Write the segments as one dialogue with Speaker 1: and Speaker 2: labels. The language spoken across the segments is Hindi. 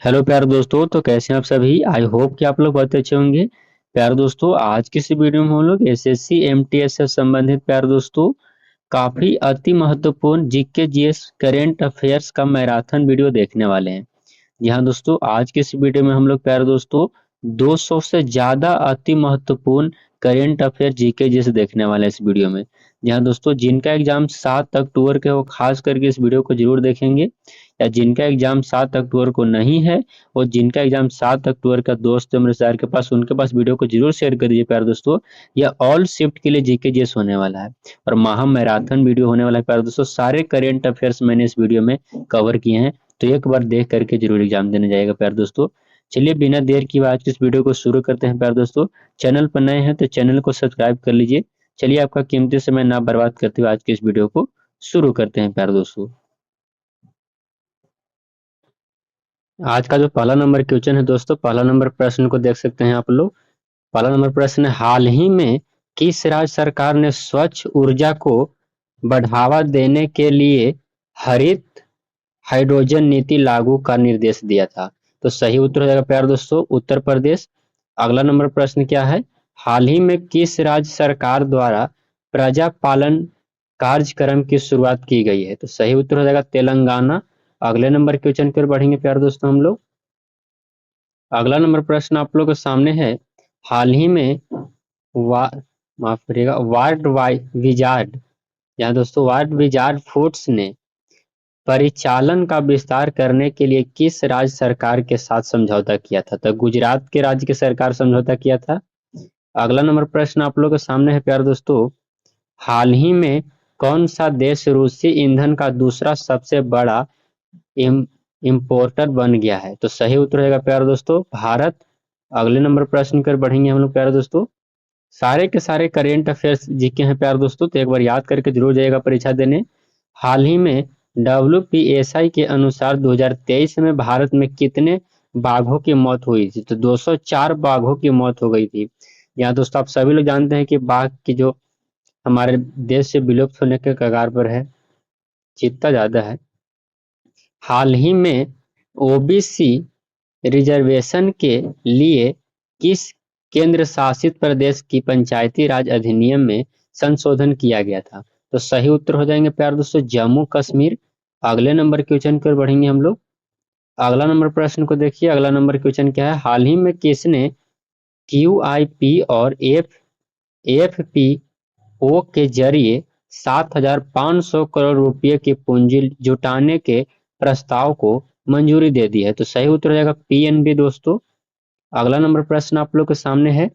Speaker 1: हेलो प्यारे दोस्तों, तो कैसे हैं आप सभी। आई होप कि आप लोग बहुत अच्छे होंगे। प्यारे दोस्तों, आज की इस वीडियो में हम लोग एसएससी एमटीएस से संबंधित प्यारे दोस्तों काफी अति महत्वपूर्ण जीके जीएस करेंट अफेयर्स का मैराथन वीडियो देखने वाले हैं। जी हाँ दोस्तों, आज के इस वीडियो में हम लोग प्यारे दोस्तों 200 से ज्यादा अति महत्वपूर्ण करेंट अफेयर जीके जैसे देखने वाले हैं इस वीडियो में। जी हाँ दोस्तों, जिनका एग्जाम 7 अक्टूबर के, वो खास करके इस वीडियो को जरूर देखेंगे। या जिनका एग्जाम 7 अक्टूबर को नहीं है और जिनका एग्जाम 7 अक्टूबर का दोस्त है मेरे सर के पास, उनके पास वीडियो को जरूर शेयर कर दीजिए प्यारे दोस्तों। यह ऑल शिफ्ट के लिए जीके जीएस होने वाला है और महा मैराथन वीडियो होने वाला है प्यारे दोस्तों। सारे करेंट अफेयर्स मैंने इस वीडियो में कवर किए हैं, तो एक बार देख करके जरूर एग्जाम देने जाएगा प्यारे दोस्तों। चलिए बिना देर की आज की इस वीडियो को शुरू करते हैं प्यारे दोस्तों। चैनल पर नए हैं तो चैनल को सब्सक्राइब कर लीजिए। चलिए आपका कीमती समय ना बर्बाद करते हुए आज की इस वीडियो को शुरू करते हैं प्यारे दोस्तों। आज का जो पहला नंबर क्वेश्चन है दोस्तों, पहला नंबर प्रश्न को देख सकते हैं आप लोग। पहला नंबर प्रश्न है, हाल ही में किस राज्य सरकार ने स्वच्छ ऊर्जा को बढ़ावा देने के लिए हरित हाइड्रोजन नीति लागू का निर्देश दिया था? तो सही उत्तर हो जाएगा प्यारे दोस्तों उत्तर प्रदेश। अगला नंबर प्रश्न क्या है, हाल ही में किस राज्य सरकार द्वारा प्रजा पालन कार्यक्रम की शुरुआत की गई है? तो सही उत्तर हो जाएगा तेलंगाना। अगले नंबर क्वेश्चन पर बढ़ेंगे प्यारे दोस्तों हम लोग। अगला नंबर प्रश्न आप लोग के सामने है, हाल ही में वा माफ करिएगा वार्ड वाई विजार्ड, यहाँ दोस्तों वार्ड विजार्ड फूड्स ने परिचालन का विस्तार करने के लिए किस राज्य सरकार के साथ समझौता किया था? तो गुजरात के राज्य की सरकार समझौता किया था। अगला नंबर प्रश्न आप लोगों के सामने है प्यारे दोस्तों, हाल ही में कौन सा देश रूसी ईंधन का दूसरा सबसे बड़ा इम्पोर्टर बन गया है? तो सही उत्तर रहेगा प्यारे दोस्तों भारत। अगले नंबर प्रश्न कर बढ़ेंगे हम लोग प्यारे दोस्तों। सारे के सारे करेंट अफेयर्स जीके हैं प्यारे दोस्तों, तो एक बार याद करके जरूर जाइएगा परीक्षा देने। हाल ही में WPSI के अनुसार 2023 में भारत में कितने बाघों की मौत हुई थी? तो 204 बाघों की मौत हो गई थी। यहाँ दोस्तों आप सभी लोग जानते हैं कि बाघ की जो हमारे देश से विलुप्त होने के कगार पर है, चित्ता ज्यादा है। हाल ही में ओबीसी रिजर्वेशन के लिए किस केंद्र शासित प्रदेश की पंचायती राज अधिनियम में संशोधन किया गया था? तो सही उत्तर हो जाएंगे प्यारे दोस्तों जम्मू कश्मीर। अगले नंबर क्वेश्चन पर बढ़ेंगे हम लोग। अगला नंबर प्रश्न को देखिए, अगला नंबर क्वेश्चन क्या है, हाल ही में किसने QIP और FPO के जरिए 7,500 करोड़ रुपए की पूंजी जुटाने के प्रस्ताव को मंजूरी दे दी है? तो सही उत्तर हो जाएगा PNB दोस्तों। अगला नंबर प्रश्न आप लोग के सामने है।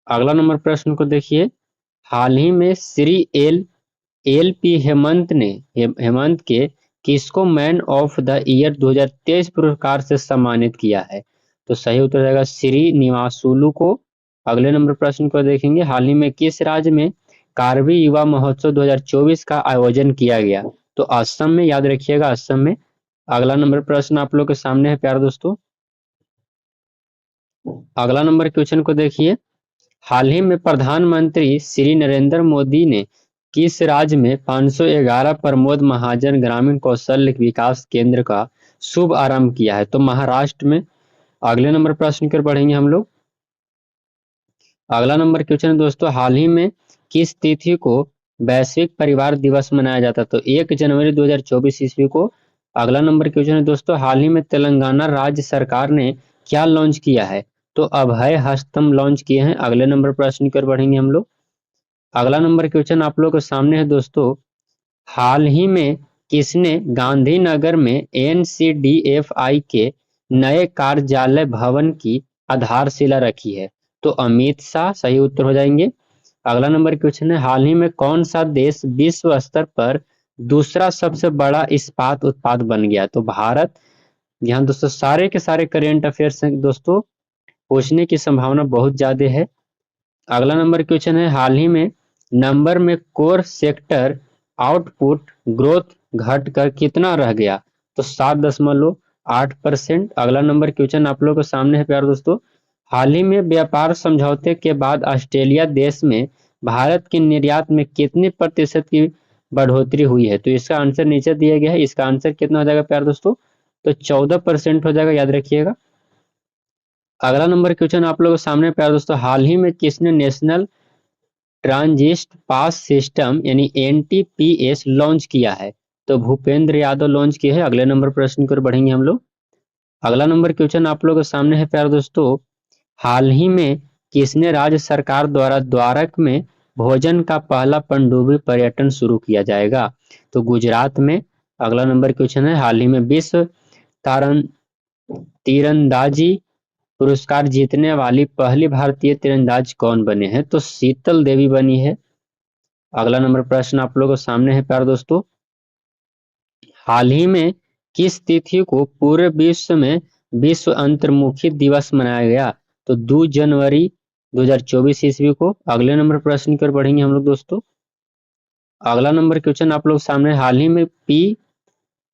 Speaker 1: अगला नंबर प्रश्न को देखिए, हाल ही में श्री LP हेमंत के किसको मैन ऑफ द ईयर 2023 पुरस्कार से सम्मानित किया है? तो सही उत्तर रहेगा श्रीनिवासुलु को। अगले नंबर प्रश्न को देखेंगे, हाल ही में किस राज्य में कारबी युवा महोत्सव 2024 का आयोजन किया गया? तो असम में, याद रखिएगा असम में। अगला नंबर प्रश्न आप लोग के सामने है प्यारे दोस्तों। अगला नंबर क्वेश्चन को देखिए, हाल ही में प्रधानमंत्री श्री नरेंद्र मोदी ने किस राज्य में 511 प्रमोद महाजन ग्रामीण कौशल्य विकास केंद्र का शुभ आरंभ किया है? तो महाराष्ट्र में। अगले नंबर प्रश्न पर बढ़ेंगे हम लोग। अगला नंबर क्वेश्चन दोस्तों, हाल ही में किस तिथि को वैश्विक परिवार दिवस मनाया जाता? तो 1 जनवरी 2024 ईस्वी को। अगला नंबर क्वेश्चन है दोस्तों, हाल ही में तेलंगाना राज्य सरकार ने क्या लॉन्च किया है? तो अभय हस्तम लॉन्च किए हैं। अगले नंबर प्रश्न पर बढ़ेंगे हम लोग। अगला नंबर क्वेश्चन आप लोगों के सामने है दोस्तों, हाल ही में किसने गांधीनगर में NCDFI के नए कार्यालय भवन की आधारशिला रखी है? तो अमित शाह सही उत्तर हो जाएंगे। अगला नंबर क्वेश्चन है, हाल ही में कौन सा देश विश्व स्तर पर दूसरा सबसे बड़ा इस्पात उत्पाद बन गया? तो भारत। यहाँ दोस्तों सारे के सारे करेंट अफेयर्स हैं दोस्तों, पूछने की संभावना बहुत ज्यादा है। अगला नंबर क्वेश्चन है, हाल ही में नंबर में कोर सेक्टर आउटपुट ग्रोथ घटकर कितना रह गया? तो 7.8%। अगला नंबर क्वेश्चन आप लोगों के सामने है प्यारे दोस्तों, हाल ही में व्यापार समझौते के बाद ऑस्ट्रेलिया देश में भारत के निर्यात में कितने प्रतिशत की बढ़ोतरी हुई है? तो इसका आंसर नीचे दिया गया है, इसका आंसर कितना हो जाएगा प्यारे दोस्तों? तो 14% हो जाएगा, याद रखिएगा। अगला नंबर क्वेश्चन आप लोगों के सामने प्यारे दोस्तों, हाल ही में किसने नेशनल ट्रांजिट पास सिस्टम यानी एनटीपीएस लॉन्च किया है? तो भूपेंद्र यादव लॉन्च किए हैं। अगले नंबर प्रश्न की ओर बढ़ेंगे हम लोग। अगला नंबर क्वेश्चन आप लोगों के सामने है प्यारे दोस्तों, हाल ही में किसने राज्य सरकार द्वारा द्वारक में भोजन का पहला पनडुब्बी पर्यटन शुरू किया जाएगा? तो गुजरात में। अगला नंबर क्वेश्चन है, हाल ही में विश्व तारन तीरंदाजी पुरस्कार जीतने वाली पहली भारतीय तीरंदाज कौन बने हैं? तो शीतल देवी बनी है। अगला नंबर प्रश्न आप लोगों के सामने है प्यारे दोस्तों, हाल ही में किस तिथि को पूरे विश्व में विश्व अंतर्मुखी दिवस मनाया गया? तो 2 जनवरी 2024 ईस्वी को। अगले नंबर प्रश्न की ओर बढ़ेंगे हम लोग दोस्तों। अगला नंबर क्वेश्चन आप लोग सामने, हाल ही में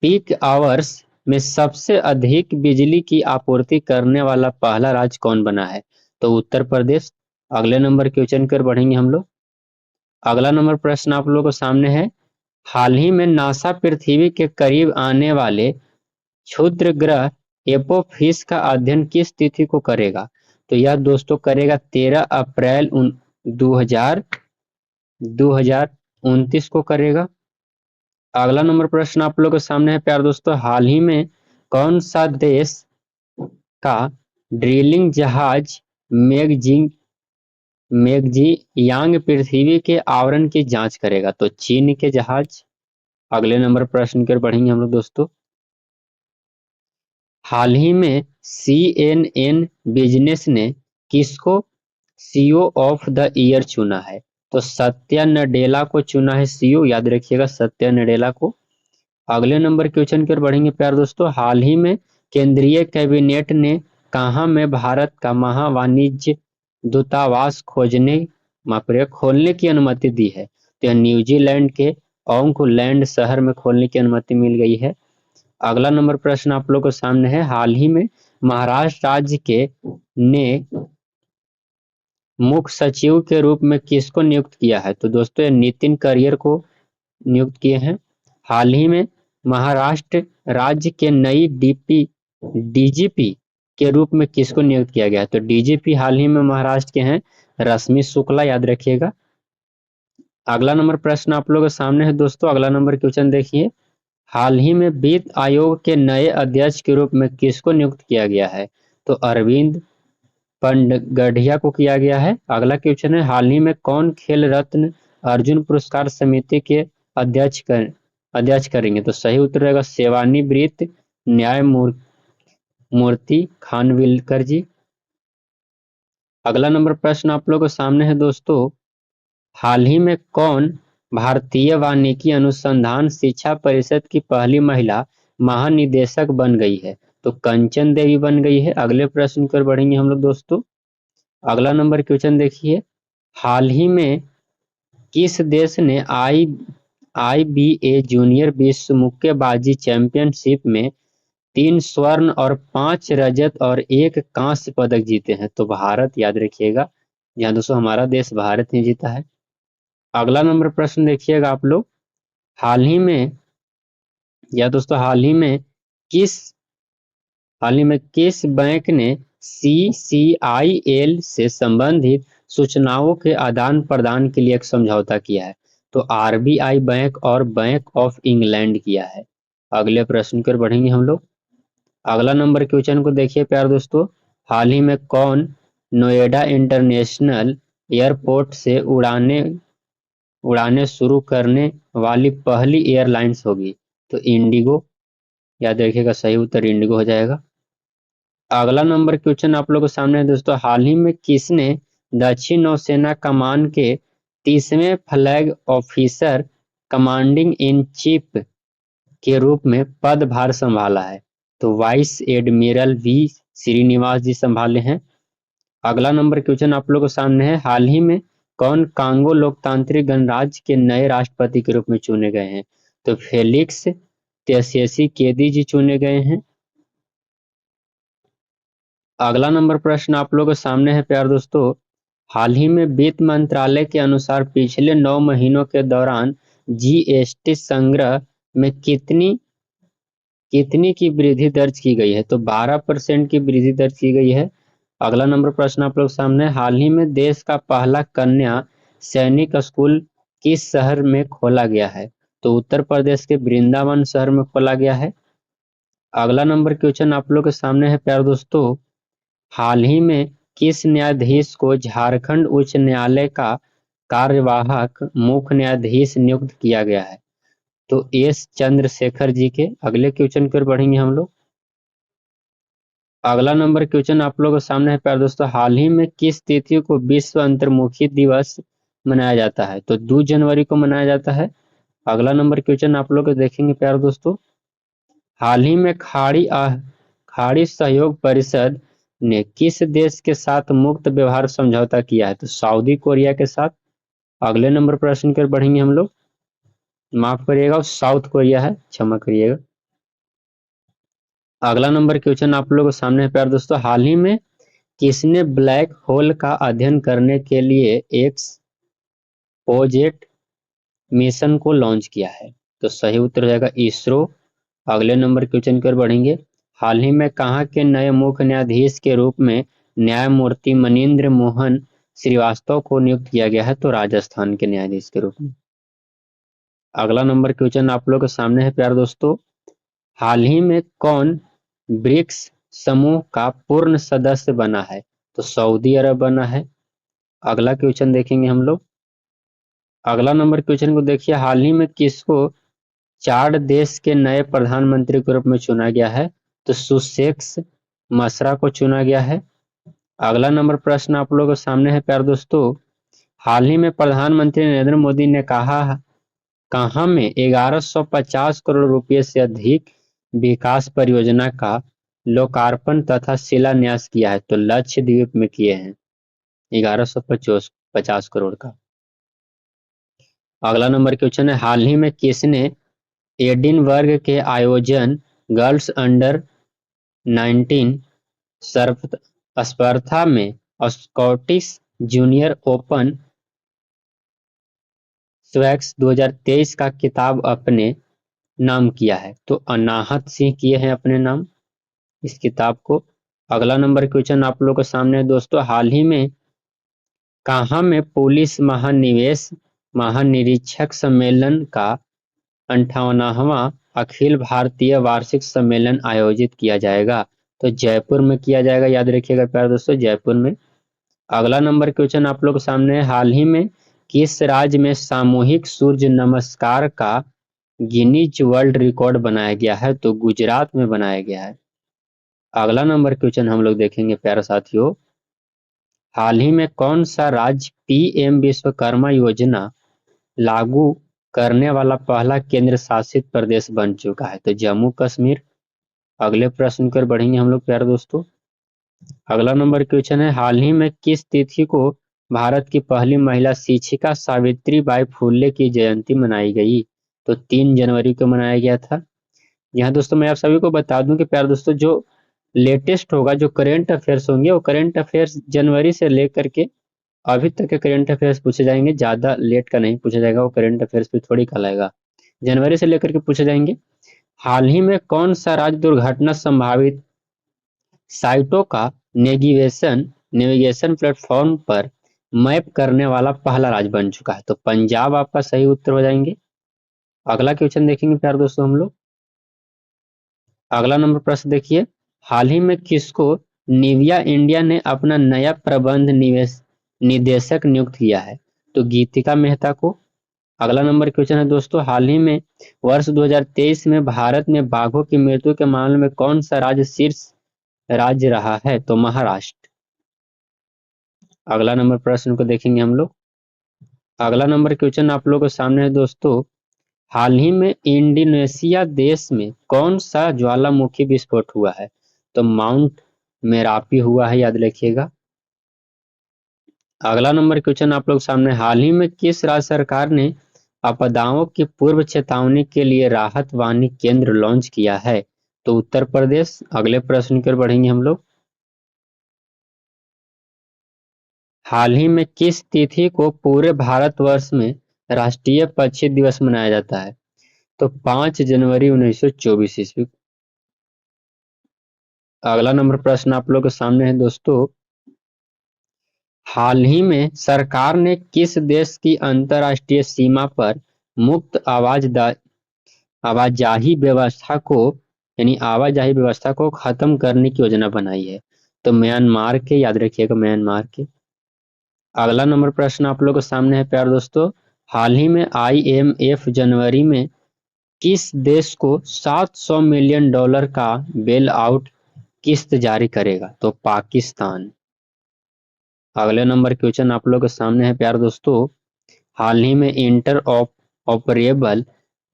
Speaker 1: पीक आवर्स में सबसे अधिक बिजली की आपूर्ति करने वाला पहला राज्य कौन बना है? तो उत्तर प्रदेश। अगले नंबर क्वेश्चन की ओर बढ़ेंगे हम लोग। अगला नंबर प्रश्न आप लोगों के सामने है, हाल ही में नासा पृथ्वी के करीब आने वाले क्षुद्र ग्रह एपोफिस का अध्ययन किस तिथि को करेगा? तो यह दोस्तों करेगा 13 अप्रैल 2029 को करेगा। अगला नंबर प्रश्न आप लोगों के सामने है प्यारे दोस्तों, हाल ही में कौन सा देश का ड्रिलिंग जहाज मैगजी मैगजी यांग पृथ्वी के आवरण की जांच करेगा? तो चीन के जहाज। अगले नंबर प्रश्न की ओर बढ़ेंगे हम लोग दोस्तों। हाल ही में CNN बिजनेस ने किसको सीईओ ऑफ द ईयर चुना है? तो सत्या नडेला को चुना है सीईओ, याद रखिएगा सत्या नडेला को। अगले नंबर क्वेश्चन की ओर बढ़ेंगे प्यारे दोस्तों, हाल ही में केंद्रीय कैबिनेट ने कहाँ में भारत का महा वाणिज्य दूतावास खोलने की अनुमति दी है? तो यह न्यूजीलैंड के ऑकलैंड शहर में खोलने की अनुमति मिल गई है। अगला नंबर प्रश्न आप लोग के सामने है, हाल ही में महाराष्ट्र राज्य के ने मुख्य सचिव के रूप में किसको नियुक्त किया है? तो दोस्तों ये नितिन करियर को नियुक्त किए हैं। हाल ही में महाराष्ट्र राज्य के नई डीजीपी के रूप में किसको नियुक्त किया गया? तो डीजीपी हाल ही में महाराष्ट्र के हैं रश्मि शुक्ला, याद रखिएगा। अगला नंबर प्रश्न आप लोगों के सामने है दोस्तों। अगला नंबर क्वेश्चन देखिए, हाल ही में वित्त आयोग के नए अध्यक्ष के रूप में किसको नियुक्त किया गया है? तो अरविंद पनगढ़िया को किया गया है। अगला क्वेश्चन है, हाल ही में कौन खेल रत्न अर्जुन पुरस्कार समिति के अध्यक्ष करेंगे? तो सही उत्तर रहेगा सेवानिवृत्त न्यायमूर्ति खानविलकर जी। अगला नंबर प्रश्न आप लोगों के सामने है दोस्तों, हाल ही में कौन भारतीय वानिकी अनुसंधान शिक्षा परिषद की पहली महिला महानिदेशक बन गई है? तो कंचन देवी बन गई है। अगले प्रश्न पर बढ़ेंगे हम लोग दोस्तों। अगला नंबर क्वेश्चन देखिए, हाल ही में किस देश ने आईबीए जूनियर विश्व मुक्केबाजी चैंपियनशिप में 3 स्वर्ण और 5 रजत और 1 कांस्य पदक जीते हैं? तो भारत, याद रखिएगा। यहाँ दोस्तों हमारा देश भारत ने जीता है। अगला नंबर प्रश्न देखिएगा आप लोग, हाल ही में या दोस्तों हाल ही में किस बैंक ने CCIL से संबंधित सूचनाओं के आदान प्रदान के लिए एक समझौता किया है? तो आरबीआई बैंक और बैंक ऑफ इंग्लैंड किया है। अगले प्रश्न की ओर बढ़ेंगे हम लोग। अगला नंबर क्वेश्चन को देखिए प्यारे दोस्तों, हाल ही में कौन नोएडा इंटरनेशनल एयरपोर्ट से उड़ाने शुरू करने वाली पहली एयरलाइंस होगी? तो इंडिगो, याद रखिएगा सही उत्तर इंडिगो हो जाएगा। अगला नंबर क्वेश्चन आप लोगों के सामने है दोस्तों, हाल ही में किसने दक्षिण नौसेना कमान के 30वें flag officer commanding in chief के रूप में पदभार संभाला है? तो vice admiral V Srinivas ji संभाले हैं। अगला नंबर क्वेश्चन आप लोगों के सामने है, हाल ही में कौन कांगो लोकतांत्रिक गणराज्य के नए राष्ट्रपति के रूप में चुने गए हैं? तो फेलिक्स त्शेसिकेदी जी चुने गए हैं। अगला नंबर प्रश्न आप लोगों के सामने है प्यारे दोस्तों, हाल ही में वित्त मंत्रालय के अनुसार पिछले 9 महीनों के दौरान जीएसटी संग्रह में कितनी की वृद्धि दर्ज की गई है? तो 12% की वृद्धि दर्ज की गई है। अगला नंबर प्रश्न आप लोग सामने, हाल ही में देश का पहला कन्या सैनिक स्कूल किस शहर में खोला गया है? तो उत्तर प्रदेश के वृंदावन शहर में खोला गया है। अगला नंबर क्वेश्चन आप लोग के सामने है प्यारे दोस्तों, हाल ही में किस न्यायाधीश को झारखंड उच्च न्यायालय का कार्यवाहक मुख्य न्यायाधीश नियुक्त किया गया है? तो एस चंद्रशेखर जी के। अगले क्वेश्चन की ओर बढ़ेंगे हम लोग। अगला नंबर क्वेश्चन आप लोगों के सामने है प्यारे दोस्तों, हाल ही में किस तिथि को विश्व अंतर्मुखी दिवस मनाया जाता है? तो 2 जनवरी को मनाया जाता है। अगला नंबर क्वेश्चन आप लोग देखेंगे प्यारे दोस्तों, हाल ही में खाड़ी सहयोग परिषद ने किस देश के साथ मुक्त व्यवहार समझौता किया है? तो सऊदी कोरिया के साथ। अगले नंबर प्रश्न की ओर बढ़ेंगे हम लोग। माफ करिएगा, साउथ कोरिया है, क्षमा करिएगा। अगला नंबर क्वेश्चन आप लोगों के सामने है प्यारे दोस्तों, हाल ही में किसने ब्लैक होल का अध्ययन करने के लिए एक्सपोजेट मिशन को लॉन्च किया है? तो सही उत्तर हो जाएगा इसरो। अगले नंबर क्वेश्चन की ओर बढ़ेंगे, हाल ही में कहाँ के नए मुख्य न्यायाधीश के रूप में न्यायमूर्ति मनींद्र मोहन श्रीवास्तव को नियुक्त किया गया है? तो राजस्थान के न्यायाधीश के रूप में। अगला नंबर क्वेश्चन आप लोग के सामने है प्यारे दोस्तों, हाल ही में कौन ब्रिक्स समूह का पूर्ण सदस्य बना है? तो सऊदी अरब बना है। अगला क्वेश्चन देखेंगे हम लोग। अगला नंबर क्वेश्चन को देखिए, हाल ही में किसको चार्ड देश के नए प्रधानमंत्री के रूप में चुना गया है? तो सुशेक्स मसरा को चुना गया है। अगला नंबर प्रश्न आप लोगों के सामने है प्यारे दोस्तों, हाल ही में प्रधानमंत्री नरेंद्र मोदी ने कहाँ में 1150 करोड़ रुपए से अधिक विकास परियोजना का लोकार्पण तथा शिलान्यास किया है? तो लक्षद्वीप में किए हैं 1150 करोड़ का। अगला नंबर क्वेश्चन है, हाल ही में किसने एडिनबर्ग के आयोजन गर्ल्स अंडर 19 सर्फ स्पर्धा में स्कॉटिश जूनियर ओपन स्वैक्स 2023 का खिताब अपने नाम किया है? तो अनाहत सिंह किए हैं अपने नाम इस किताब को। अगला नंबर क्वेश्चन आप लोगों के सामने है दोस्तों, हाल ही में कहाँ में पुलिस महानिरीक्षक सम्मेलन का 58वां अखिल भारतीय वार्षिक सम्मेलन आयोजित किया जाएगा? तो जयपुर में किया जाएगा, याद रखिएगा प्यारे दोस्तों, जयपुर में। अगला नंबर क्वेश्चन आप लोग के सामने है, हाल ही में किस राज्य में सामूहिक सूर्य नमस्कार का गिनीज वर्ल्ड रिकॉर्ड बनाया गया है? तो गुजरात में बनाया गया है। अगला नंबर क्वेश्चन हम लोग देखेंगे प्यारे साथियों, हाल ही में कौन सा राज्य पीएम विश्वकर्मा योजना लागू करने वाला पहला केंद्र शासित प्रदेश बन चुका है? तो जम्मू कश्मीर। अगले प्रश्न पर बढ़ेंगे हम लोग प्यारे दोस्तों। अगला नंबर क्वेश्चन है, हाल ही में किस तिथि को भारत की पहली महिला शिक्षिका सावित्री बाई फुले की जयंती मनाई गई? तो 3 जनवरी को मनाया गया था। यहाँ दोस्तों मैं आप सभी को बता दूं कि प्यारे दोस्तों, जो लेटेस्ट होगा, जो करंट अफेयर्स होंगे, वो करंट अफेयर्स जनवरी से लेकर के अभी तक के करंट अफेयर्स पूछे जाएंगे, ज्यादा लेट का नहीं पूछा जाएगा, वो करंट अफेयर्स पे थोड़ी कल आएगा, जनवरी से लेकर के पूछे जाएंगे। हाल ही में कौन सा राज्य दुर्घटना संभावित साइटों का नेविगेशन प्लेटफॉर्म पर मैप करने वाला पहला राज्य बन चुका है? तो पंजाब आपका सही उत्तर हो जाएंगे। अगला क्वेश्चन देखेंगे प्यारे दोस्तों हम लोग। अगला नंबर प्रश्न देखिए, हाल ही में किसको निविया इंडिया ने अपना नया प्रबंध निदेशक नियुक्त किया है? तो गीतिका मेहता को। अगला नंबर क्वेश्चन है दोस्तों, हाल ही में वर्ष 2023 में भारत में बाघों की मृत्यु के मामले में कौन सा राज्य शीर्ष राज्य रहा है? तो महाराष्ट्र। अगला नंबर प्रश्न को देखेंगे हम लोग। अगला नंबर क्वेश्चन आप लोगों के सामने है दोस्तों, हाल ही में इंडोनेशिया देश में कौन सा ज्वालामुखी विस्फोट हुआ है? तो माउंट मेरापी हुआ है, याद रखिएगा। अगला नंबर क्वेश्चन आप लोग सामने, हाल ही में किस राज्य सरकार ने आपदाओं की पूर्व चेतावनी के लिए राहत वाणी केंद्र लॉन्च किया है? तो उत्तर प्रदेश। अगले प्रश्न की ओर बढ़ेंगे हम लोग। हाल ही में किस तिथि को पूरे भारतवर्ष में राष्ट्रीय पक्षी दिवस मनाया जाता है? तो 5 जनवरी 1924 ईस्वी। अगला नंबर प्रश्न आप लोग के सामने है दोस्तों, हाल ही में सरकार ने किस देश की अंतर्राष्ट्रीय सीमा पर मुक्त आवाजाही व्यवस्था को आवाजाही व्यवस्था को खत्म करने की योजना बनाई है? तो म्यांमार के, याद रखिएगा म्यांमार के। अगला नंबर प्रश्न आप लोग के सामने है प्यारे दोस्तों, हाल ही में आईएमएफ जनवरी में किस देश को $700 मिलियन का बेल आउट किस्त जारी करेगा? तो पाकिस्तान। अगले नंबर क्वेश्चन आप लोग के सामने है प्यारे दोस्तों, हाल ही में इंटर ऑपरेबल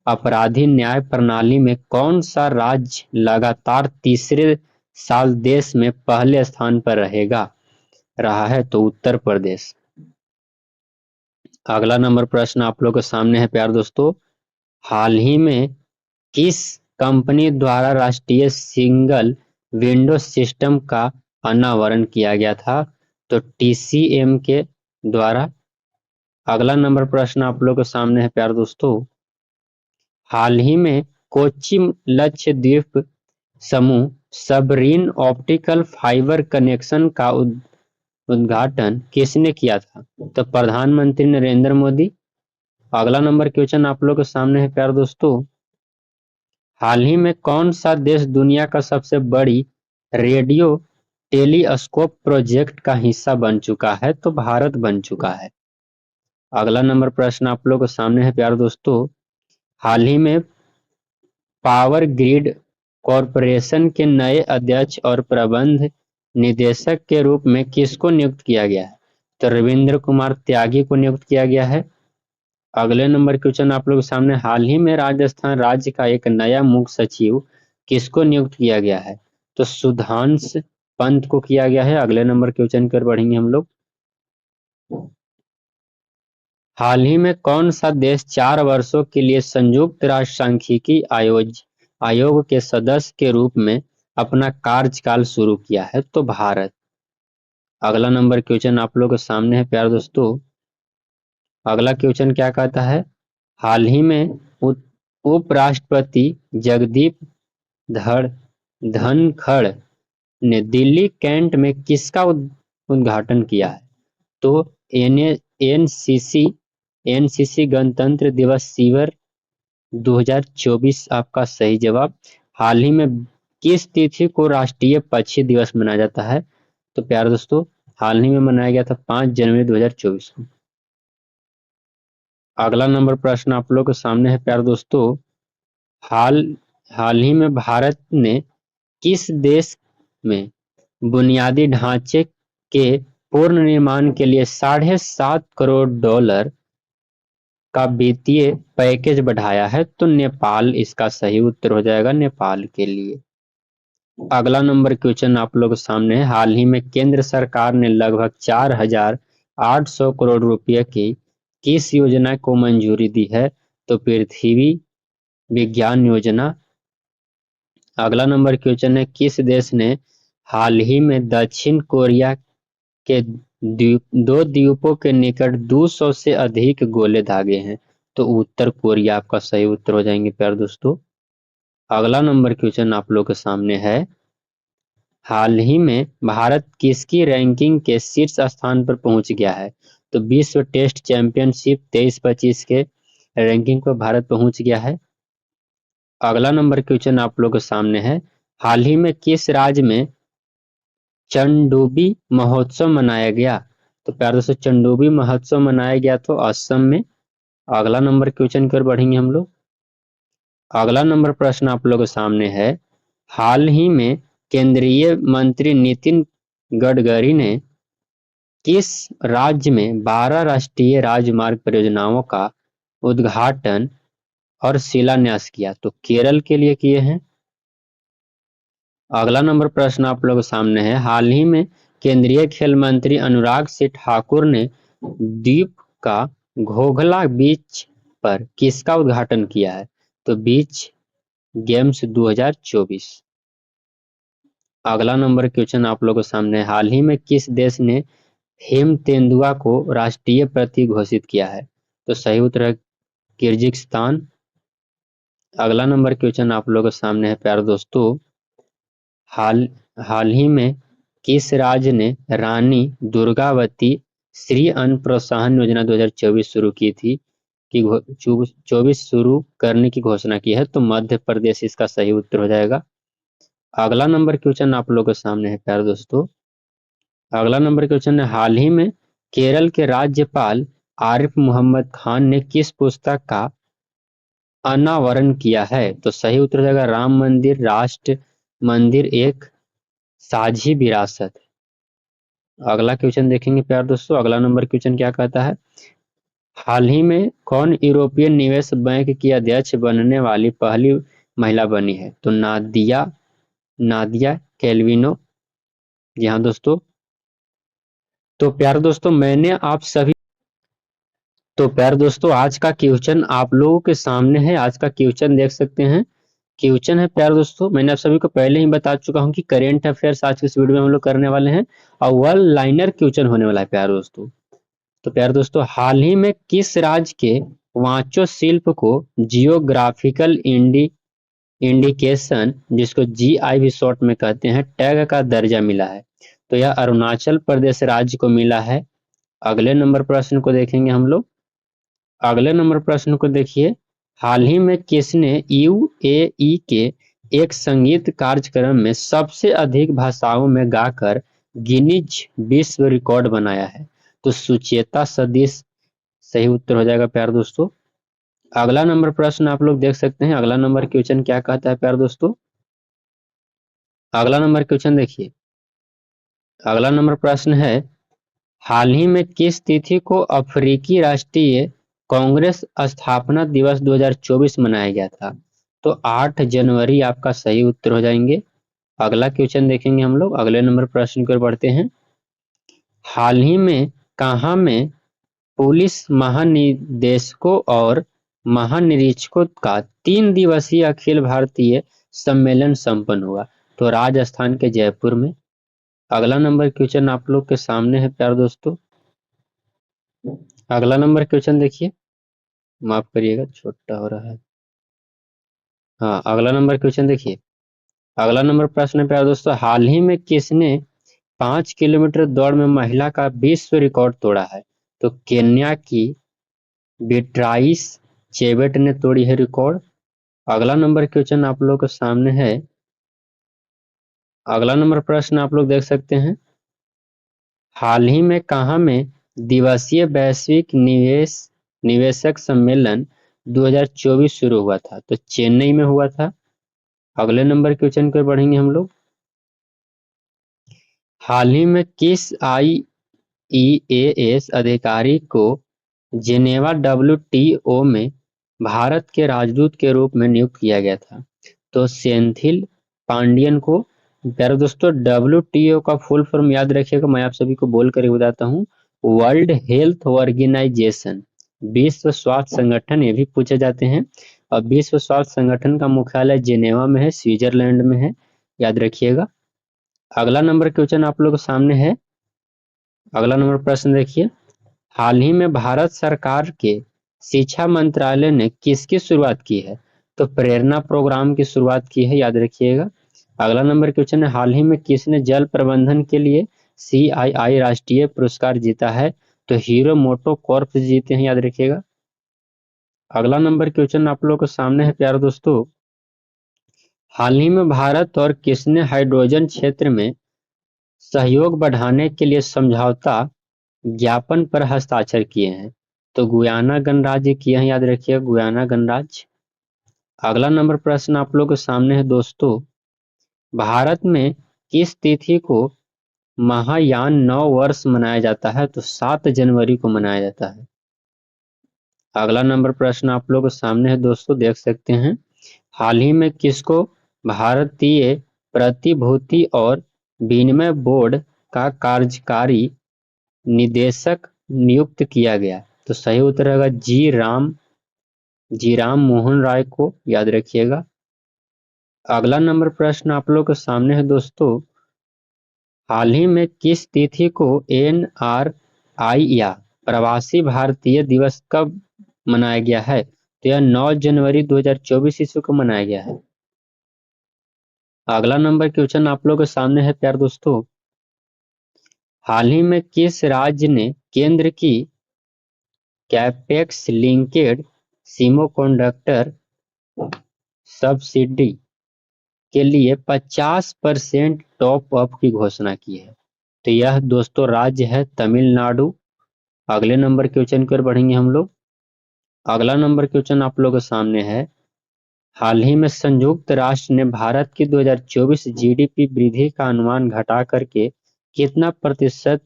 Speaker 1: अपराधी न्याय प्रणाली में कौन सा राज्य लगातार तीसरे साल देश में पहले स्थान पर रहा है? तो उत्तर प्रदेश। अगला नंबर प्रश्न आप लोग के सामने है प्यारे दोस्तों, हाल ही में किस कंपनी द्वारा राष्ट्रीय सिंगल विंडो सिस्टम का अनावरण किया गया था? तो टीसीएम के द्वारा। अगला नंबर प्रश्न आप लोग के सामने है प्यारे दोस्तों, हाल ही में कोच्चि लक्षद्वीप समूह सबरीन ऑप्टिकल फाइबर कनेक्शन का उद्घाटन किसने किया था? तो प्रधानमंत्री नरेंद्र मोदी। अगला नंबर क्वेश्चन आप लोग के सामने है प्यारे दोस्तों, हाल ही में कौन सा देश दुनिया का सबसे बड़ी रेडियो टेलीस्कोप प्रोजेक्ट का हिस्सा बन चुका है? तो भारत बन चुका है। अगला नंबर प्रश्न आप लोग के सामने है प्यारे दोस्तों, हाल ही में पावर ग्रिड कॉरपोरेशन के नए अध्यक्ष और प्रबंध निदेशक के रूप में किसको नियुक्त किया गया है? तो रविंद्र कुमार त्यागी को नियुक्त किया गया है। अगले नंबर क्वेश्चन आप लोग के सामने, हाल ही में राजस्थान राज्य का एक नया मुख्य सचिव किसको नियुक्त किया गया है? तो सुधांश पंत को किया गया है। अगले नंबर क्वेश्चन पर बढ़ेंगे हम लोग, हाल ही में कौन सा देश 4 वर्षों के लिए संयुक्त राष्ट्र सांख्यिकी आयोग के सदस्य के रूप में अपना कार्यकाल शुरू किया है? तो भारत। अगला नंबर क्वेश्चन आप लोग के सामने है प्यारे दोस्तों, अगला क्वेश्चन क्या कहता है, हाल ही में उपराष्ट्रपति जगदीप धड़ धनखड़ ने दिल्ली कैंट में किसका उद्घाटन किया है? तो एनसीसी एनसीसी गणतंत्र दिवस शिविर 2024 आपका सही जवाब। हाल ही में किस तिथि को राष्ट्रीय पक्षी दिवस मनाया जाता है? तो प्यारे दोस्तों, हाल ही में मनाया गया था 5 जनवरी 2024 को। अगला नंबर प्रश्न आप लोग के सामने है प्यारे दोस्तों, हाल हाल ही में भारत ने किस देश में बुनियादी ढांचे के पूर्ण निर्माण के लिए $7.5 करोड़ का वित्तीय पैकेज बढ़ाया है? तो नेपाल इसका सही उत्तर हो जाएगा, नेपाल के लिए। अगला नंबर क्वेश्चन आप लोग के सामने है, हाल ही में केंद्र सरकार ने लगभग 4,800 करोड़ रुपए की किस योजना को मंजूरी दी है? तो पृथ्वी विज्ञान योजना। अगला नंबर क्वेश्चन है, किस देश ने हाल ही में दक्षिण कोरिया के दो द्वीपों के निकट 200 से अधिक गोले दागे हैं? तो उत्तर कोरिया आपका सही उत्तर हो जाएंगे प्यारे दोस्तों। अगला नंबर क्वेश्चन आप लोग के सामने है, हाल ही में भारत किसकी रैंकिंग के शीर्ष स्थान पर पहुंच गया है? तो विश्व टेस्ट चैंपियनशिप 23-25 के रैंकिंग पर भारत पहुंच गया है। अगला नंबर क्वेश्चन आप लोग के सामने है, हाल ही में किस राज्य में चंडूबी महोत्सव मनाया गया? तो प्यारे दोस्तों, चंडूबी महोत्सव मनाया गया तो असम में। अगला नंबर क्वेश्चन की ओर बढ़ेंगे हम लोग। अगला नंबर प्रश्न आप लोग के सामने है, हाल ही में केंद्रीय मंत्री नितिन गडकरी ने किस राज्य में 12 राष्ट्रीय राजमार्ग परियोजनाओं का उद्घाटन और शिलान्यास किया? तो केरल के लिए किए हैं। अगला नंबर प्रश्न आप लोग के सामने है, हाल ही में केंद्रीय खेल मंत्री अनुराग सिंह ठाकुर ने द्वीप का घोघला बीच पर किसका उद्घाटन किया है? तो बीच गेम्स 2024। अगला नंबर क्वेश्चन आप लोग के सामने है, हाल ही में किस देश ने हेम तेंदुआ को राष्ट्रीय प्रतीक घोषित किया है? तो सही उत्तर है किर्गिस्तान। अगला नंबर क्वेश्चन आप लोग के सामने है प्यारे दोस्तों, हाल हाल ही में किस राज्य ने रानी दुर्गावती श्री अन्न प्रोत्साहन योजना 2024 शुरू की थी, कि 24 शुरू करने की घोषणा की है? तो मध्य प्रदेश इसका सही उत्तर हो जाएगा। अगला नंबर क्वेश्चन आप लोगों के सामने है प्यारे दोस्तों। अगला नंबर क्वेश्चन है, हाल ही में केरल के राज्यपाल आरिफ मोहम्मद खान ने किस पुस्तक का अनावरण किया है? तो सही उत्तर हो जाएगा राम मंदिर राष्ट्र मंदिर एक साझी विरासत। अगला क्वेश्चन देखेंगे प्यारे दोस्तों। अगला नंबर क्वेश्चन क्या कहता है, हाल ही में कौन यूरोपीय निवेश बैंक की अध्यक्ष बनने वाली पहली महिला बनी है? तो नादिया नादिया कैल्विनो। जी हाँ दोस्तों। तो प्यारे दोस्तों मैंने आप सभी तो प्यारे दोस्तों आज का क्वेश्चन आप लोगों के सामने है। आज का क्वेश्चन देख सकते हैं। क्वेश्चन है प्यारे दोस्तों, मैंने आप सभी को पहले ही बता चुका हूं कि करेंट अफेयर्स आज के इस वीडियो में हम लोग करने वाले हैं और वन लाइनर क्वेश्चन होने वाला है प्यारे दोस्तों। तो प्यारे दोस्तों हाल ही में किस राज्य के वांचो शिल्प को जियोग्राफिकल इंडिकेशन, जिसको जीआई भी शॉर्ट में कहते हैं, टैग का दर्जा मिला है? तो यह अरुणाचल प्रदेश राज्य को मिला है। अगले नंबर प्रश्न को देखेंगे हम लोग। अगले नंबर प्रश्न को देखिए, हाल ही में किसने यूएई के एक संगीत कार्यक्रम में सबसे अधिक भाषाओं में गाकर गिनीज विश्व रिकॉर्ड बनाया है? तो सुचेता सतीश सही उत्तर हो जाएगा प्यारे दोस्तों। अगला नंबर प्रश्न आप लोग देख सकते हैं। अगला नंबर क्वेश्चन क्या कहता है प्यारे दोस्तों। अगला नंबर क्वेश्चन देखिए। अगला नंबर प्रश्न है, हाल ही में किस तिथि को अफ्रीकी राष्ट्रीय कांग्रेस स्थापना दिवस 2024 मनाया गया था? तो 8 जनवरी आपका सही उत्तर हो जाएंगे। अगला क्वेश्चन देखेंगे हम लोग। अगले नंबर प्रश्न की ओर बढ़ते हैं। हाल ही में कहाँ में पुलिस महानिदेशकों और महानिरीक्षकों का 3 दिवसीय अखिल भारतीय सम्मेलन संपन्न हुआ? तो राजस्थान के जयपुर में। अगला नंबर क्वेश्चन आप लोग के सामने है प्यारे दोस्तों। अगला नंबर क्वेश्चन देखिए, माफ करिएगा छोटा हो रहा है। हाँ अगला नंबर क्वेश्चन देखिए। अगला नंबर प्रश्न है प्यारे दोस्तों, हाल ही में किसने 5 किलोमीटर दौड़ में महिला का विश्व रिकॉर्ड तोड़ा है? तो केन्या की बेट्राइस चेबेट ने तोड़ी है रिकॉर्ड। अगला नंबर क्वेश्चन आप लोग के सामने है। अगला नंबर प्रश्न आप लोग देख सकते हैं, हाल ही में कहाँ में दिवसीय वैश्विक निवेशक सम्मेलन 2024 शुरू हुआ था? तो चेन्नई में हुआ था। अगले नंबर क्वेश्चन पर बढ़ेंगे हम लोग। हाल ही में किस आईईएएस अधिकारी को जेनेवा डब्ल्यूटीओ में भारत के राजदूत के रूप में नियुक्त किया गया था? तो सेंथिल पांडियन को। प्यारे दोस्तों डब्ल्यूटीओ का फुल फॉर्म याद रखिएगा, मैं आप सभी को बोल कर बताता हूँ। वर्ल्ड हेल्थ ऑर्गेनाइजेशन, विश्व स्वास्थ्य संगठन, ये भी पूछे जाते हैं। और विश्व स्वास्थ्य संगठन का मुख्यालय जेनेवा में है, स्विट्जरलैंड में है, याद रखिएगा। अगला नंबर क्वेश्चन आप लोगों के सामने है। अगला नंबर प्रश्न देखिए, हाल ही में भारत सरकार के शिक्षा मंत्रालय ने किसकी शुरुआत की है? तो प्रेरणा प्रोग्राम की शुरुआत की है, याद रखिएगा। अगला नंबर क्वेश्चन है, हाल ही में किसने जल प्रबंधन के लिए CII राष्ट्रीय पुरस्कार जीता है? तो हीरो मोटो कॉर्प जीते हैं, याद रखिएगा। अगला नंबर क्वेश्चन आप लोगों के सामने है प्यारे दोस्तों, हाल ही में भारत और किसने हाइड्रोजन क्षेत्र में सहयोग बढ़ाने के लिए समझौता ज्ञापन पर हस्ताक्षर किए हैं? तो गुयाना गणराज्य किए हैं, याद रखिए, गुयाना गणराज्य। अगला नंबर प्रश्न आप लोग के सामने है दोस्तों, भारत में किस तिथि को महायान 9 वर्ष मनाया जाता है? तो 7 जनवरी को मनाया जाता है। अगला नंबर प्रश्न आप लोग के सामने है दोस्तों, देख सकते हैं, हाल ही में किसको भारतीय प्रतिभूति और विनिमय बोर्ड का कार्यकारी निदेशक नियुक्त किया गया? तो सही उत्तर रहेगा जी राम मोहन राय को, याद रखिएगा। अगला नंबर प्रश्न आप लोग के सामने है दोस्तों, हाल ही में किस तिथि को NRI या प्रवासी भारतीय दिवस कब मनाया गया है? तो यह 9 जनवरी 2024 ईस्वी को मनाया गया है। अगला नंबर क्वेश्चन आप लोगों के सामने है प्यार दोस्तों, हाल ही में किस राज्य ने केंद्र की कैपेक्स लिंकेड सेमीकंडक्टर सब्सिडी के लिए 50% टॉप अप की घोषणा की है? तो यह दोस्तों राज्य है तमिलनाडु। अगले नंबर क्वेश्चन की ओर बढ़ेंगे हम लोग। अगला नंबर क्वेश्चन आप लोगों के सामने है, हाल ही में संयुक्त राष्ट्र ने भारत की 2024 जीडीपी वृद्धि का अनुमान घटा करके कितना प्रतिशत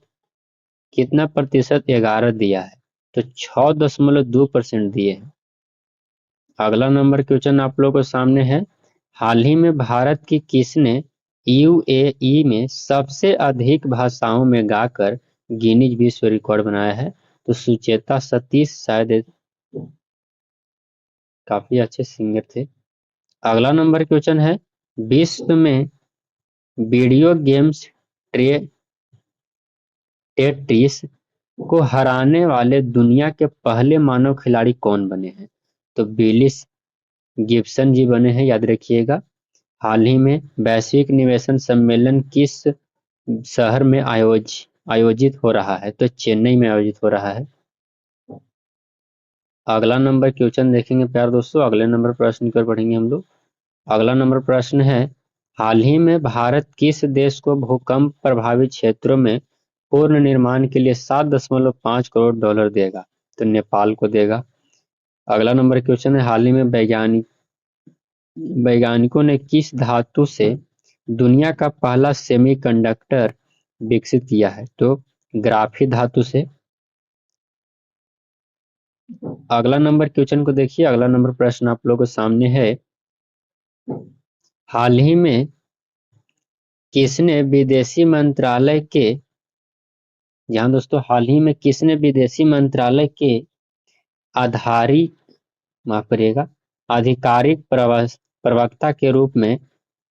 Speaker 1: कितना प्रतिशत 11 दिया है? तो 6.2% दिए हैं। अगला नंबर क्वेश्चन आप लोगों के सामने है, हाल ही में भारत की किसने यूएई में सबसे अधिक भाषाओं में गाकर गिनीज विश्व रिकॉर्ड बनाया है? तो सुचेता सतीश शायद काफी अच्छे सिंगर थे। अगला नंबर क्वेश्चन है, विश्व में वीडियो गेम्स ट्रे टेट्रिस को हराने वाले दुनिया के पहले मानव खिलाड़ी कौन बने हैं? तो बिलिस गिब्सन जी बने हैं, याद रखिएगा। हाल ही में वैश्विक निवेशन सम्मेलन किस शहर में आयोजित हो रहा है? तो चेन्नई में आयोजित हो रहा है। अगला नंबर क्वेश्चन देखेंगे प्यार दोस्तों, अगले नंबर प्रश्न की ओर बढ़ेंगे हम लोग। अगला नंबर प्रश्न है, हाल ही में भारत किस देश को भूकंप प्रभावित क्षेत्रों में पूर्ण निर्माण के लिए 7.5 करोड़ डॉलर देगा? तो नेपाल को देगा। अगला नंबर क्वेश्चन है, हाल ही में वैज्ञानिकों ने किस धातु से दुनिया का पहला सेमीकंडक्टर विकसित किया है? तो ग्राफीन धातु से। अगला नंबर क्वेश्चन को देखिए, अगला नंबर प्रश्न आप लोगों के सामने है, हाल ही में किसने विदेशी मंत्रालय के यहाँ दोस्तों हाल ही में किसने विदेशी मंत्रालय के आधारी माफ करिएगा आधिकारिक प्रवक्ता के रूप में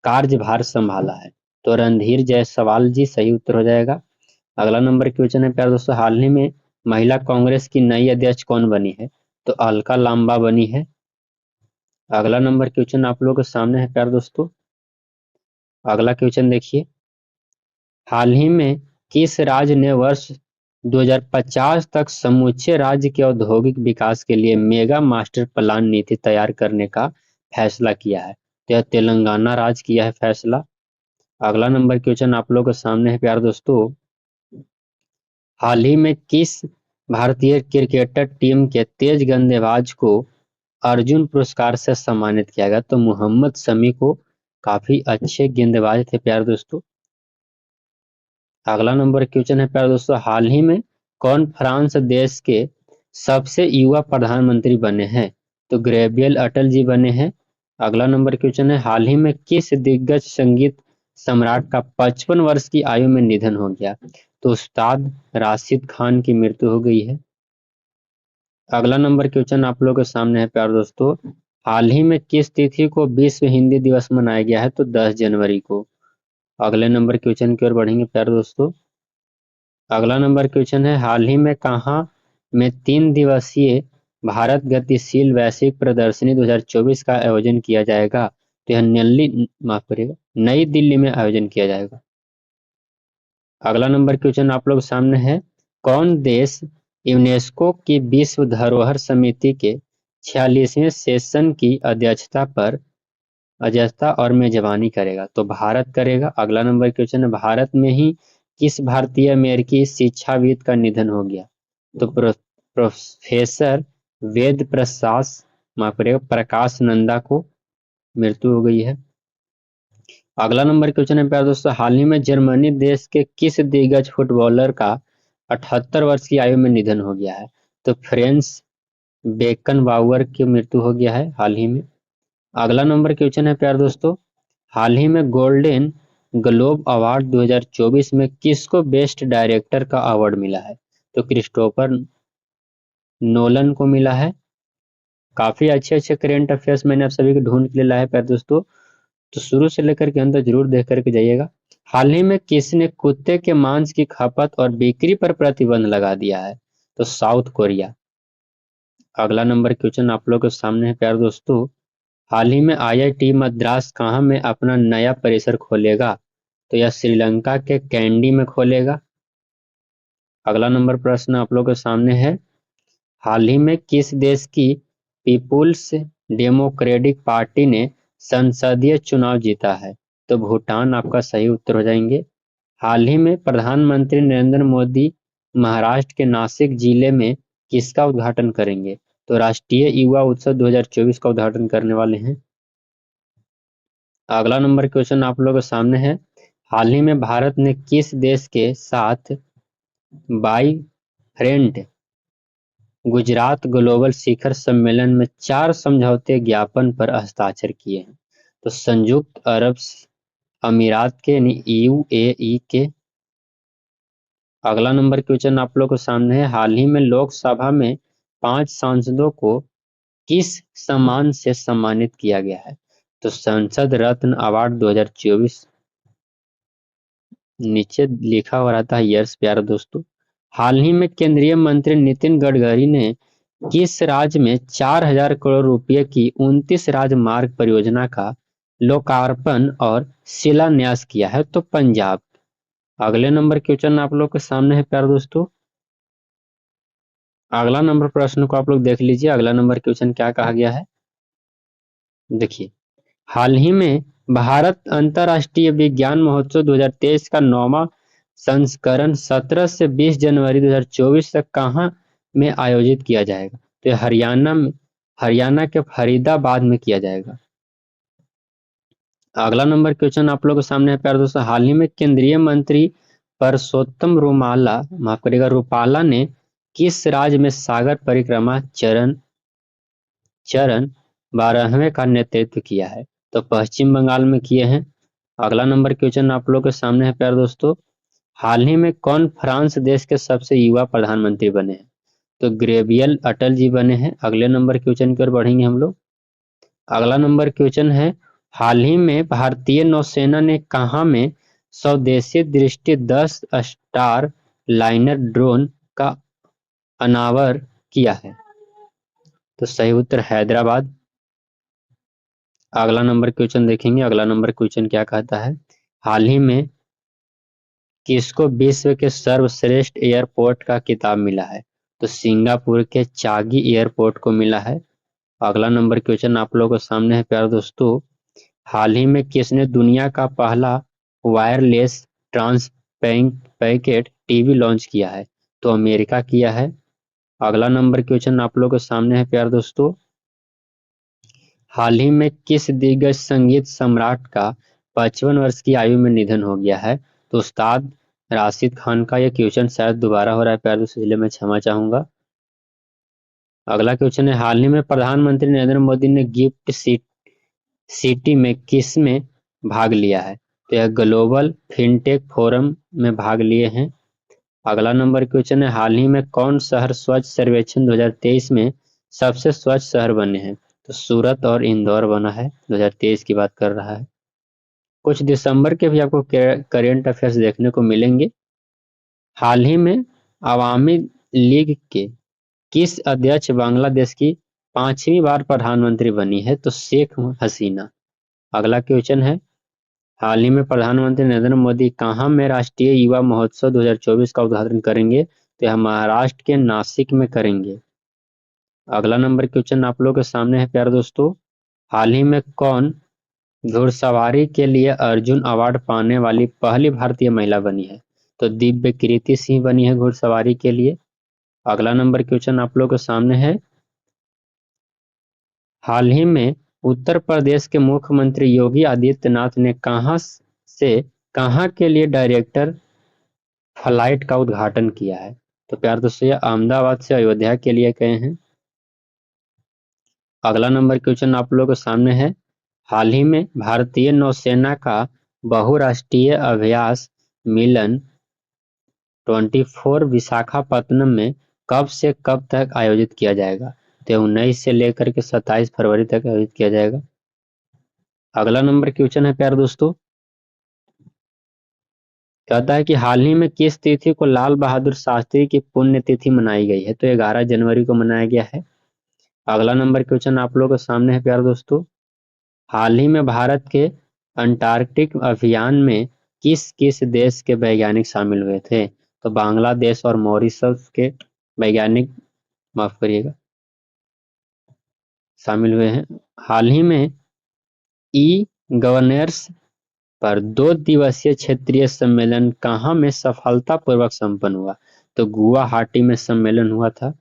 Speaker 1: कार्यभार संभाला है? तो रणधीर जायसवाल जी सही उत्तर हो जाएगा। अगला नंबर क्वेश्चन है प्यारे दोस्तों, हाल ही में महिला कांग्रेस की नई अध्यक्ष कौन बनी है? तो अलका लांबा बनी है। अगला नंबर क्वेश्चन आप लोगों के सामने है प्यारे दोस्तों, अगला क्वेश्चन देखिए, हाल ही में किस राज्य ने वर्ष 2050 तक समूचे राज्य के औद्योगिक विकास के लिए मेगा मास्टर प्लान नीति तैयार करने का फैसला किया है? तो यह तेलंगाना राज्य किया है फैसला। अगला नंबर क्वेश्चन आप लोगों के सामने है प्यारे दोस्तों, हाल ही में किस भारतीय क्रिकेटर टीम के तेज गेंदबाज को अर्जुन पुरस्कार से सम्मानित किया गया? तो मोहम्मद शमी को, काफी अच्छे गेंदबाज थे प्यारे दोस्तों। अगला नंबर क्वेश्चन है प्यारे दोस्तों, हाल ही में कौन फ्रांस देश के सबसे युवा प्रधानमंत्री बने हैं? तो गैब्रियल अटल जी बने हैं। अगला नंबर क्वेश्चन है, हाल ही में किस दिग्गज संगीत सम्राट का 55 वर्ष की आयु में निधन हो गया? तो उस्ताद राशिद खान की मृत्यु हो गई है। अगला नंबर क्वेश्चन आप लोगों के सामने है प्यारे दोस्तों, हाल ही में किस तिथि को विश्व हिंदी दिवस मनाया गया है? तो 10 जनवरी को। अगले नंबर क्वेश्चन की ओर बढ़ेंगे प्यारे दोस्तों। अगला नंबर क्वेश्चन है, हाल ही में कहाँ में 3 दिवसीय भारत गतिशील वैश्विक प्रदर्शनी 2024 का आयोजन किया जाएगा? तो यह माफ करिएगा नई दिल्ली में आयोजन किया जाएगा। अगला नंबर क्वेश्चन आप लोग सामने है, कौन देश यूनेस्को की विश्व धरोहर समिति के 46वें सेशन की अध्यक्षता और मेजबानी करेगा? तो भारत करेगा। अगला नंबर क्वेश्चन है, भारत में ही किस भारतीय अमेरिकी शिक्षाविद का निधन हो गया? तो प्रोफेसर वेद प्रकाश नंदा को मृत्यु हो गई है। अगला नंबर क्वेश्चन है प्यारे दोस्तों, हाल ही में जर्मनी देश के किस दिग्गज फुटबॉलर का 78 वर्ष की आयु में निधन हो गया है? तो फ्रेंस बेकनबाउअर की मृत्यु हो गया है हाल ही में। अगला नंबर क्वेश्चन है प्यारे दोस्तों, हाल ही में गोल्डन ग्लोब अवार्ड 2024 में किसको बेस्ट डायरेक्टर का अवार्ड मिला है? तो क्रिस्टोफर नोलन को मिला है। काफी अच्छे अच्छे करेंट अफेयर्स मैंने आप सभी को ढूंढ के लिए लाया प्यारे दोस्तों, तो शुरू से लेकर के अंत जरूर देख करके जाइएगा। हाल ही में किसने कुत्ते के मांस की खपत और बिक्री पर प्रतिबंध लगा दिया है? तो साउथ कोरिया। अगला नंबर क्वेश्चन आप लोग के सामने है प्यारे दोस्तों, हाल ही में आईआईटी मद्रास कहाँ में अपना नया परिसर खोलेगा? तो यह श्रीलंका के कैंडी में खोलेगा। अगला नंबर प्रश्न आप लोगों के सामने है, हाल ही में किस देश की पीपुल्स डेमोक्रेटिक पार्टी ने संसदीय चुनाव जीता है? तो भूटान आपका सही उत्तर हो जाएंगे। हाल ही में प्रधानमंत्री नरेंद्र मोदी महाराष्ट्र के नासिक जिले में किसका उद्घाटन करेंगे? तो राष्ट्रीय युवा उत्सव 2024 का उद्घाटन करने वाले हैं। अगला नंबर क्वेश्चन आप लोगों के सामने है, हाल ही में भारत ने किस देश के साथ बाई फ्रेंड गुजरात ग्लोबल शिखर सम्मेलन में 4 समझौते ज्ञापन पर हस्ताक्षर किए हैं? तो संयुक्त अरब अमीरात के यानी यूएई के। अगला नंबर क्वेश्चन आप लोग के सामने है, हाल ही में लोकसभा में 5 सांसदों को किस सम्मान से सम्मानित किया गया है? तो संसद रत्न अवार्ड 2024। नीचे लिखा हुआ रहता है यस प्यारे दोस्तों। हाल ही में केंद्रीय मंत्री नितिन गडकरी ने किस राज्य में 4,000 करोड़ रुपए की 29 राजमार्ग परियोजना का लोकार्पण और शिलान्यास किया है? तो पंजाब। अगले नंबर क्वेश्चन आप लोग के सामने है प्यारे दोस्तों। अगला नंबर प्रश्न को आप लोग देख लीजिए। अगला नंबर क्वेश्चन क्या कहा गया है, देखिए, हाल ही में भारत अंतर्राष्ट्रीय विज्ञान महोत्सव 2023 का 9वां संस्करण 17 से 20 जनवरी 2024 तक कहाँ में आयोजित किया जाएगा? तो ये हरियाणा के फरीदाबाद में किया जाएगा। अगला नंबर क्वेश्चन आप लोगों के सामने है प्यारे दोस्तों, हाल ही में केंद्रीय मंत्री परसोत्तम रूपाला ने किस राज्य में सागर परिक्रमा चरण चरण 12वें का नेतृत्व किया है? तो पश्चिम बंगाल में किए हैं। अगला नंबर क्वेश्चन आप लोग के सामने है प्यारे दोस्तों, हाल ही में कौन फ्रांस देश के सबसे युवा प्रधानमंत्री बने हैं? तो ग्रेवियल अटल जी बने हैं। अगले नंबर क्वेश्चन की ओर बढ़ेंगे हम लोग। अगला नंबर क्वेश्चन है, हाल ही में भारतीय नौसेना ने कहाँ में स्वदेशी दृष्टि 10 स्टार लाइनर ड्रोन का अनावर किया है? तो सही उत्तर हैदराबाद। अगला नंबर क्वेश्चन देखेंगे। अगला नंबर क्वेश्चन क्या कहता है, हाल ही में किसको विश्व के सर्वश्रेष्ठ एयरपोर्ट का खिताब मिला है? तो सिंगापुर के चागी एयरपोर्ट को मिला है। अगला नंबर क्वेश्चन आप लोगों के सामने है प्यारे दोस्तों, हाल ही में किसने दुनिया का पहला wireless transparent TV launch किया है? तो अमेरिका किया है। अगला नंबर क्वेश्चन आप लोगों के सामने है प्यारे दोस्तों, हाल ही में किस दिग्गज संगीत सम्राट का 55 वर्ष की आयु में निधन हो गया है? तो उस्ताद राशिद खान का। यह क्वेश्चन शायद दोबारा हो रहा है प्यारे दोस्तों, इसलिए मैं क्षमा चाहूंगा। अगला क्वेश्चन है, हाल ही में प्रधानमंत्री नरेंद्र मोदी ने गिफ्ट सिटी में किस में भाग लिया है? तो यह ग्लोबल फिनटेक फोरम में भाग लिए हैं। अगला नंबर क्वेश्चन है, हाल ही में कौन शहर स्वच्छ सर्वेक्षण 2023 में सबसे स्वच्छ शहर बने हैं? तो सूरत और इंदौर बना है। 2023 की बात कर रहा है। कुछ दिसंबर के भी आपको करेंट अफेयर्स देखने को मिलेंगे। हाल ही में अवामी लीग के किस अध्यक्ष बांग्लादेश की 5वीं बार प्रधानमंत्री बनी है? तो शेख हसीना। अगला क्वेश्चन है, हाल ही में प्रधानमंत्री नरेंद्र मोदी कहाँ में राष्ट्रीय युवा महोत्सव 2024 का उद्घाटन करेंगे? तो यह महाराष्ट्र के नासिक में करेंगे। अगला नंबर क्वेश्चन आप लोगों के सामने है प्यारे दोस्तों, हाल ही में कौन घुड़सवारी के लिए अर्जुन अवार्ड पाने वाली पहली भारतीय महिला बनी है? तो दिव्य कीर्ति सिंह बनी है घुड़सवारी के लिए। अगला नंबर क्वेश्चन आप लोगों के सामने है, हाल ही में उत्तर प्रदेश के मुख्यमंत्री योगी आदित्यनाथ ने कहां से कहां के लिए डायरेक्टर फ्लाइट का उद्घाटन किया है? तो प्यार दोस्तों, ये अहमदाबाद से अयोध्या के लिए गए हैं। अगला नंबर क्वेश्चन आप लोगों के सामने है, हाल ही में भारतीय नौसेना का बहुराष्ट्रीय अभ्यास मिलन 24 विशाखापत्तनम में कब से कब तक आयोजित किया जाएगा? तो 19 से लेकर के 27 फरवरी तक आयोजित किया जाएगा। अगला नंबर क्वेश्चन है प्यारे दोस्तों, कहता है कि हाल ही में किस तिथि को लाल बहादुर शास्त्री की पुण्यतिथि मनाई गई है? तो 11 जनवरी को मनाया गया है। अगला नंबर क्वेश्चन आप लोगों के सामने है प्यारे दोस्तों, हाल ही में भारत के अंटार्कटिक अभियान में किस किस देश के वैज्ञानिक शामिल हुए थे? तो बांग्लादेश और मॉरिशस के वैज्ञानिक, माफ करिएगा, शामिल हुए हैं। हाल ही में ई गवर्नेंस पर 2 दिवसीय क्षेत्रीय सम्मेलन कहाँ में सफलतापूर्वक संपन्न हुआ? तो गुवाहाटी में सम्मेलन हुआ था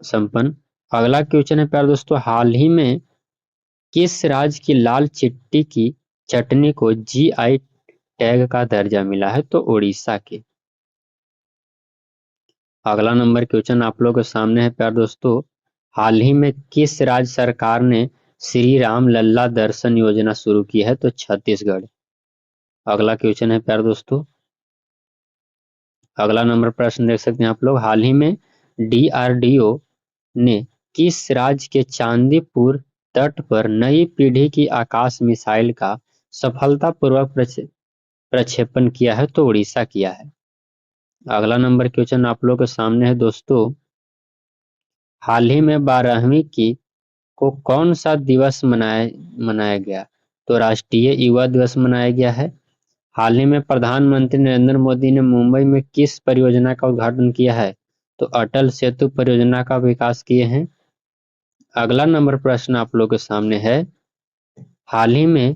Speaker 1: संपन्न। अगला क्वेश्चन है प्यारे दोस्तों, हाल ही में किस राज्य की लाल चिट्टी की चटनी को जीआई टैग का दर्जा मिला है? तो उड़ीसा के। अगला नंबर क्वेश्चन आप लोगों के सामने है प्यारे दोस्तों, हाल ही में किस राज्य सरकार ने श्री राम लल्ला दर्शन योजना शुरू की है? तो छत्तीसगढ़। अगला क्वेश्चन है प्यारे दोस्तों, अगला नंबर प्रश्न देख सकते हैं आप लोग, हाल ही में डीआरडीओ ने किस राज्य के चांदीपुर तट पर नई पीढ़ी की आकाश मिसाइल का सफलतापूर्वक प्रक्षेपण किया है? तो उड़ीसा किया है। अगला नंबर क्वेश्चन आप लोग के सामने है दोस्तों, हाल ही में 12वीं की को कौन सा दिवस मनाया गया? तो राष्ट्रीय युवा दिवस मनाया गया है। हाल ही में प्रधानमंत्री नरेंद्र मोदी ने मुंबई में किस परियोजना का उद्घाटन किया है? तो अटल सेतु परियोजना का विकास किए हैं। अगला नंबर प्रश्न आप लोग के सामने है, हाल ही में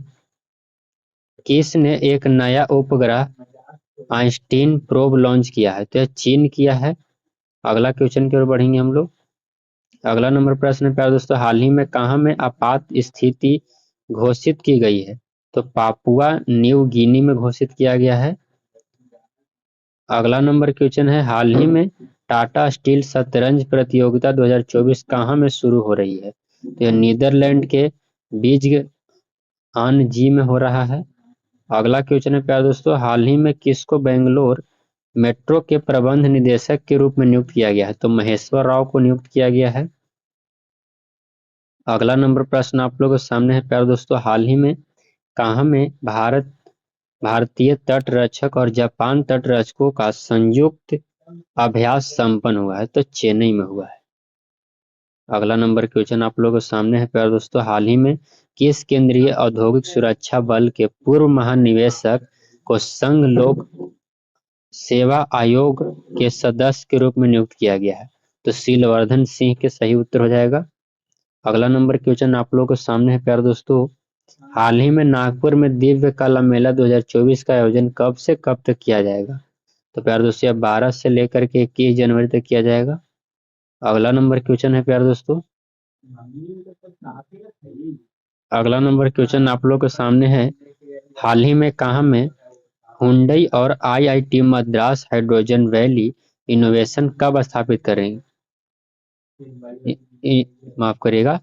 Speaker 1: किसने एक नया उपग्रह आइंस्टीन प्रोब लॉन्च किया है? तो यह चीन किया है। अगला क्वेश्चन की ओर बढ़ेंगे हम लोग। अगला नंबर प्रश्न प्यारे दोस्तों, हाल ही में कहाँ में आपात स्थिति घोषित की गई है? तो पापुआ न्यू गिनी में घोषित किया गया है। अगला नंबर क्वेश्चन है, हाल ही में टाटा स्टील शतरंज प्रतियोगिता 2024 कहाँ में शुरू हो रही है? तो यह नीदरलैंड के बीज आन जी में हो रहा है। अगला क्वेश्चन है प्यारे दोस्तों, हाल ही में किसको बेंगलोर मेट्रो के प्रबंध निदेशक के रूप में नियुक्त किया गया है? तो महेश्वर राव को नियुक्त किया गया है। अगला नंबर प्रश्न आप लोगों के सामने है प्यारे दोस्तों, हाल ही में कहाँ में भारतीय तट रक्षक और जापान तट रक्षकों का संयुक्त अभ्यास संपन्न हुआ है? तो चेन्नई में हुआ है। अगला नंबर क्वेश्चन आप लोगों के सामने है प्यारे दोस्तों, हाल ही में किस केंद्रीय औद्योगिक सुरक्षा बल के पूर्व महानिदेशक को संघ लोक सेवा आयोग के सदस्य के रूप में नियुक्त किया गया है? तो शीलवर्धन सिंह के सही उत्तर हो जाएगा। अगला नंबर क्वेश्चन आप लोगों के सामने है प्यारे दोस्तों, हाल ही में नागपुर में दिव्य कला मेला 2024 का आयोजन कब से कब तक किया जाएगा? तो प्यारे दोस्तों 12 से लेकर के 21 जनवरी तक किया जाएगा। अगला नंबर क्वेश्चन है प्यारे दोस्तों, अगला नंबर क्वेश्चन आप लोग के सामने है, हाल ही में कहाँ में हुंडई और IIT Madras hydrogen valley innovation कब स्थापित करेंगे? माफ करिएगा,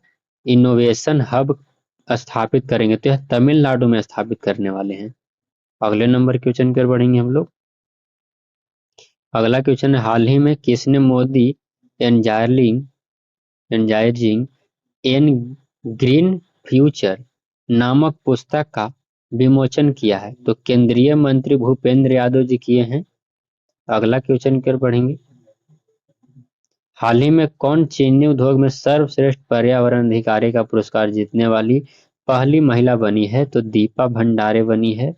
Speaker 1: इनोवेशन हब स्थापित करेंगे, तो यह तमिलनाडु में स्थापित करने वाले हैं। अगले नंबर क्वेश्चन पर बढ़ेंगे हम लोग। अगला क्वेश्चन है, हाल ही में किसने Modi energising an green future नामक पुस्तक का विमोचन किया है? तो केंद्रीय मंत्री भूपेंद्र यादव जी किए हैं। अगला क्वेश्चन की ओर बढ़ेंगे, हाल ही में कौन चीनी उद्योग में सर्वश्रेष्ठ पर्यावरण अधिकारी का पुरस्कार जीतने वाली पहली महिला बनी है? तो दीपा भंडारे बनी है।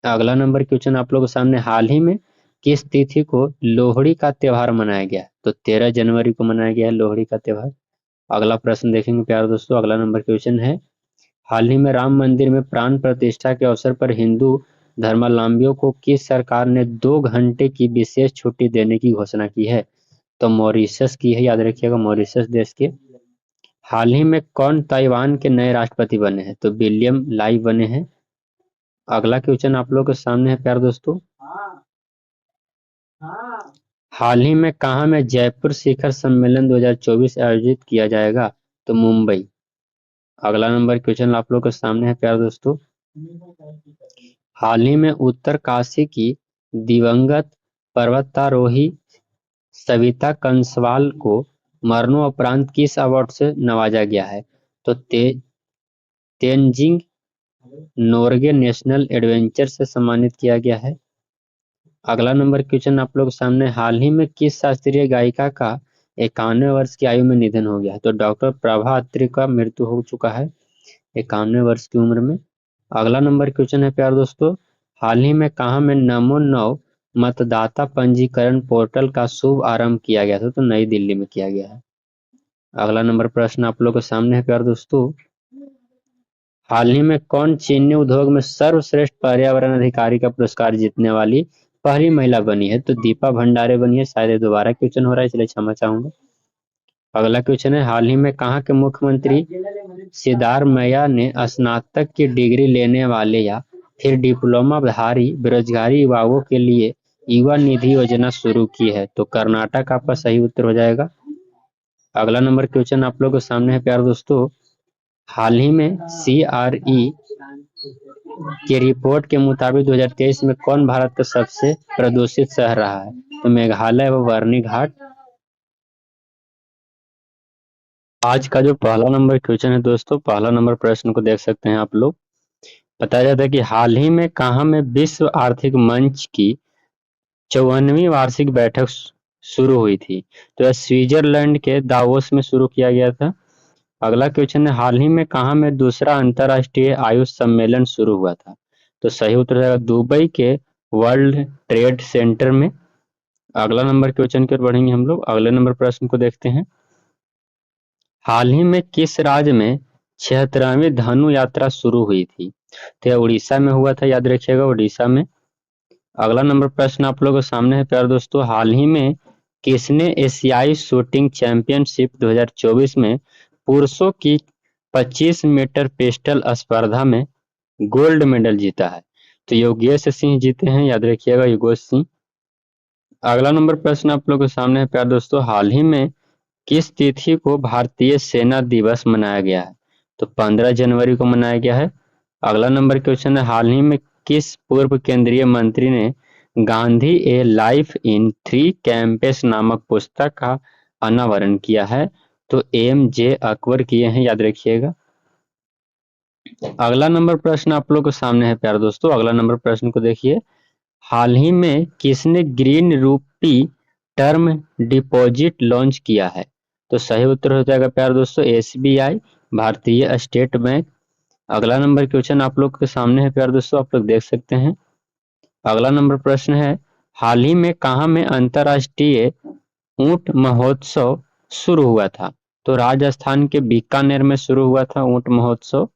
Speaker 1: अगला नंबर क्वेश्चन आप लोगों के सामने, हाल ही में किस तिथि को लोहड़ी का त्योहार मनाया गया? तो 13 जनवरी को मनाया गया है लोहड़ी का त्योहार। अगला प्रश्न देखेंगे प्यारे दोस्तों, अगला नंबर क्वेश्चन है, हाल ही में राम मंदिर में प्राण प्रतिष्ठा के अवसर पर हिंदू धर्मावलंबियों को किस सरकार ने 2 घंटे की विशेष छुट्टी देने की घोषणा की है? तो मॉरिशस की है, याद रखिएगा मॉरिशस देश के। हाल ही में कौन ताइवान के नए राष्ट्रपति बने हैं? तो विलियम लाई बने हैं। अगला क्वेश्चन आप लोग के सामने है प्यारे दोस्तों, हाल ही में कहाँ में जयपुर शिखर सम्मेलन 2024 आयोजित किया जाएगा? तो मुंबई। अगला नंबर क्वेश्चन आप लोग के सामने है प्यारे दोस्तों, हाल ही में उत्तरकाशी की दिवंगत पर्वतारोही सविता कंसवाल को मरणोपरांत किस अवार्ड से नवाजा गया है? तो तेनजिंग नोर्गे नेशनल एडवेंचर से सम्मानित किया गया है। अगला नंबर क्वेश्चन आप लोग के सामने, हाल ही में किस शास्त्रीय गायिका का 91 वर्ष की आयु में निधन हो गया है। तो डॉक्टर प्रभा अत्रे का मृत्यु हो चुका है 91 वर्ष की उम्र में। अगला नंबर क्वेश्चन है प्यारे दोस्तों, हाल ही में कहाँ में नमो नव मतदाता पंजीकरण पोर्टल का शुभ आरंभ किया गया था? तो नई दिल्ली में किया गया है। अगला नंबर प्रश्न आप लोगों के सामने है प्यारे दोस्तों, हाल ही में कौन चीनी उद्योग में सर्वश्रेष्ठ पर्यावरण अधिकारी का पुरस्कार जीतने वाली पहली महिला बनी है? तो दीपा भंडारे बनी है। शायद ये दोबारा क्वेश्चन हो रहा है इसलिए क्षमा चाहूंगा। अगला क्वेश्चन है, हाल ही में कहाँ के मुख्यमंत्री सिद्धारमैया ने स्नातक की डिग्री लेने वाले या फिर डिप्लोमाधारी बेरोजगारी युवाओं के लिए युवा निधि योजना शुरू की है? तो कर्नाटक आपका सही उत्तर हो जाएगा। अगला नंबर क्वेश्चन आप लोगों के सामने है प्यारे दोस्तों, हाल ही में CRE की रिपोर्ट के मुताबिक 2023 में कौन भारत का सबसे प्रदूषित शहर रहा है? तो मेघालय व बर्नी घाट। आज का जो पहला नंबर क्वेश्चन है दोस्तों, पहला नंबर प्रश्न को देख सकते हैं आप लोग। बताया जाता है कि हाल ही में कहाँ में विश्व आर्थिक मंच की 54वीं वार्षिक बैठक शुरू हुई थी? तो यह स्विट्जरलैंड के दावोस में शुरू किया गया था। अगला क्वेश्चन है, हाल ही में कहाँ में दूसरा अंतर्राष्ट्रीय आयुष सम्मेलन शुरू हुआ था? तो सही उत्तर रहेगा दुबई के वर्ल्ड ट्रेड सेंटर में। अगला नंबर क्वेश्चन की ओर बढ़ेंगे हम लोग। अगले नंबर प्रश्न को देखते हैं, हाल ही में किस राज्य में 76वीं धनु यात्रा शुरू हुई थी? तो यह उड़ीसा में हुआ था, याद रखिएगा उड़ीसा में। अगला नंबर प्रश्न आप लोगों के सामने है प्यारे दोस्तों, हाल ही में किसने एशियाई शूटिंग चैंपियनशिप 2024 में पुरुषों की 25 मीटर पिस्टल स्पर्धा में गोल्ड मेडल जीता है? तो योगेश सिंह जीते हैं, याद रखिएगा योगेश सिंह। अगला नंबर प्रश्न आप लोगों के सामने है प्यारे दोस्तों, हाल ही में किस तिथि को भारतीय सेना दिवस मनाया गया है? तो 15 जनवरी को मनाया गया है। अगला नंबर क्वेश्चन है, हाल ही में किस पूर्व केंद्रीय मंत्री ने Gandhi a life in three campuses नामक पुस्तक का अनावरण किया है? तो MJ अकबर किए हैं, याद रखिएगा। अगला नंबर प्रश्न आप लोग के सामने है प्यारे दोस्तों। अगला नंबर प्रश्न को देखिए, हाल ही में किसने ग्रीन रूपी टर्म डिपॉजिट लॉन्च किया है? तो सही उत्तर हो जाएगा प्यारे दोस्तों SBI, भारतीय स्टेट बैंक। अगला नंबर क्वेश्चन आप लोग के सामने है प्यारे दोस्तों, आप लोग देख सकते हैं। अगला नंबर प्रश्न है, हाल ही में कहाँ में अंतर्राष्ट्रीय ऊंट महोत्सव शुरू हुआ था? तो राजस्थान के बीकानेर में शुरू हुआ था ऊंट महोत्सव।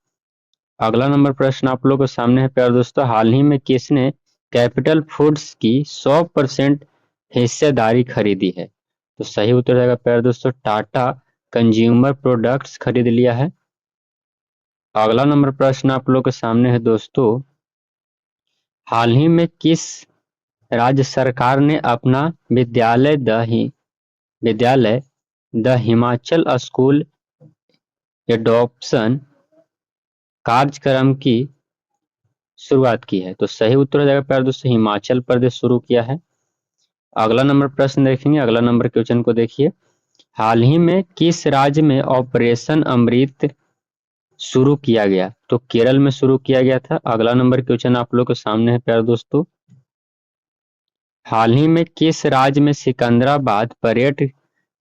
Speaker 1: अगला नंबर प्रश्न आप लोगों के सामने है प्यारे दोस्तों, हाल ही में किसने कैपिटल फूड्स की 100% हिस्सेदारी खरीदी है? तो सही उत्तर रहेगा प्यारे दोस्तों टाटा कंज्यूमर प्रोडक्ट्स खरीद लिया है। अगला नंबर प्रश्न आप लोग के सामने है दोस्तों, हाल ही में किस राज्य सरकार ने अपना विद्यालय द हिमाचल स्कूल एडॉप्शन कार्यक्रम की शुरुआत की है? तो सही उत्तर हो जाएगा प्यारे दोस्तों हिमाचल प्रदेश शुरू किया है। अगला नंबर प्रश्न देखेंगे। अगला नंबर क्वेश्चन को देखिए, हाल ही में किस राज्य में ऑपरेशन अमृत शुरू किया गया? तो केरल में शुरू किया गया था। अगला नंबर क्वेश्चन आप लोग के सामने है प्यारे दोस्तों, हाल ही में किस राज्य में सिकंदराबाद परेड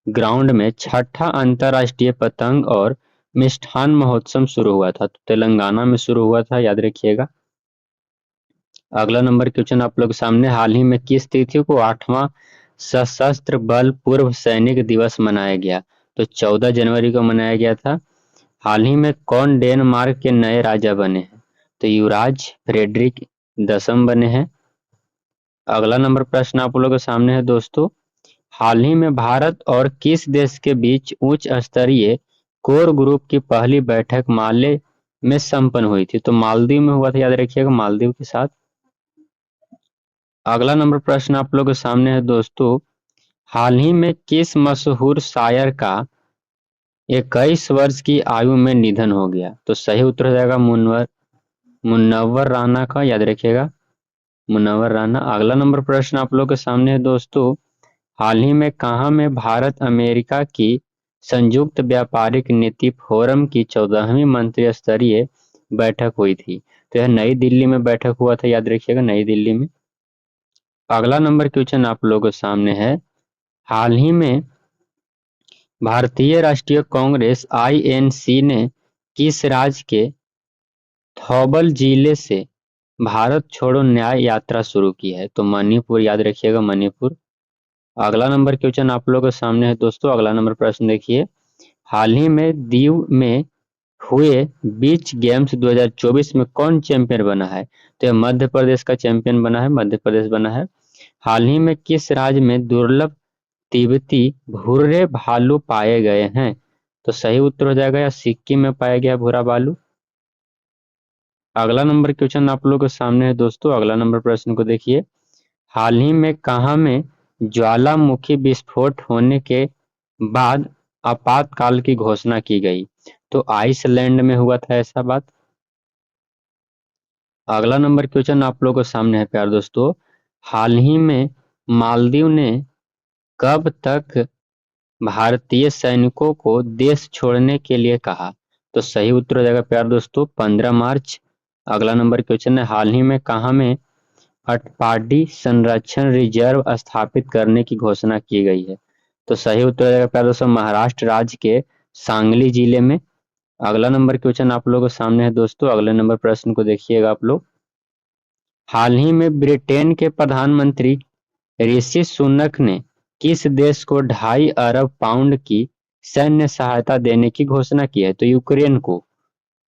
Speaker 1: ग्राउंड में छठा अंतर्राष्ट्रीय पतंग और मिष्ठान महोत्सव शुरू हुआ था? तो तेलंगाना में शुरू हुआ था, याद रखिएगा। अगला नंबर क्वेश्चन आप लोग सामने, हाल ही में किस तिथि को 8वां सशस्त्र बल पूर्व सैनिक दिवस मनाया गया? तो 14 जनवरी को मनाया गया था। हाल ही में कौन डेनमार्क के नए राजा बने हैं? तो युवराज फ्रेडरिक 10 बने हैं। अगला नंबर प्रश्न आप लोगों के सामने है दोस्तों, हाल ही में भारत और किस देश के बीच उच्च स्तरीय कोर ग्रुप की पहली बैठक माले में संपन्न हुई थी? तो मालदीव में हुआ था, याद रखिएगा मालदीव के साथ। अगला नंबर प्रश्न आप लोगों के सामने है दोस्तों, हाल ही में किस मशहूर शायर का 21 वर्ष की आयु में निधन हो गया? तो सही उत्तर हो जाएगा मुनव्वर राना का, याद रखिएगा मुनव्वर राना। अगला नंबर प्रश्न आप लोग के सामने है दोस्तों, हाल ही में कहाँ में भारत अमेरिका की संयुक्त व्यापारिक नीति फोरम की 14वीं मंत्री स्तरीय बैठक हुई थी? तो यह नई दिल्ली में बैठक हुआ था, याद रखिएगा नई दिल्ली में। अगला नंबर क्वेश्चन आप लोगों के सामने है, हाल ही में भारतीय राष्ट्रीय कांग्रेस आईएनसी ने किस राज्य के थौबल जिले से भारत छोड़ो न्याय यात्रा शुरू की है? तो मणिपुर, याद रखिएगा मणिपुर। अगला नंबर क्वेश्चन आप लोगों के सामने है दोस्तों। अगला नंबर प्रश्न देखिए, हाल ही में दीव में हुए बीच गेम्स 2024 में कौन चैंपियन बना है? तो यह मध्य प्रदेश का चैंपियन बना है, मध्य प्रदेश बना है। हाल ही में किस राज्य में दुर्लभ तिब्बती भूरे भालू पाए गए हैं? तो सही उत्तर हो जाएगा या सिक्किम में पाया गया भूरा भालू। अगला नंबर क्वेश्चन आप लोगों के सामने है दोस्तों। अगला नंबर प्रश्न को देखिए, हाल ही में कहाँ में ज्वालामुखी विस्फोट होने के बाद आपातकाल की घोषणा की गई? तो आइसलैंड में हुआ था ऐसा बात। अगला नंबर क्वेश्चन आप लोगों के सामने है प्यार दोस्तों, हाल ही में मालदीव ने कब तक भारतीय सैनिकों को देश छोड़ने के लिए कहा? तो सही उत्तर हो जाएगा प्यार दोस्तों 15 मार्च। अगला नंबर क्वेश्चन है, हाल ही में कहाँ में अटपाडी संरक्षण रिजर्व स्थापित करने की घोषणा की गई है? तो सही उत्तर हो जाएगा प्यार दोस्तों महाराष्ट्र राज्य के सांगली जिले में। अगला नंबर क्वेश्चन आप लोगों के सामने है दोस्तों। अगले नंबर प्रश्न को देखिएगा आप लोग, हाल ही में ब्रिटेन के प्रधानमंत्री ऋषि सुनक ने किस देश को 2.5 अरब पाउंड की सैन्य सहायता देने की घोषणा की है? तो यूक्रेन को।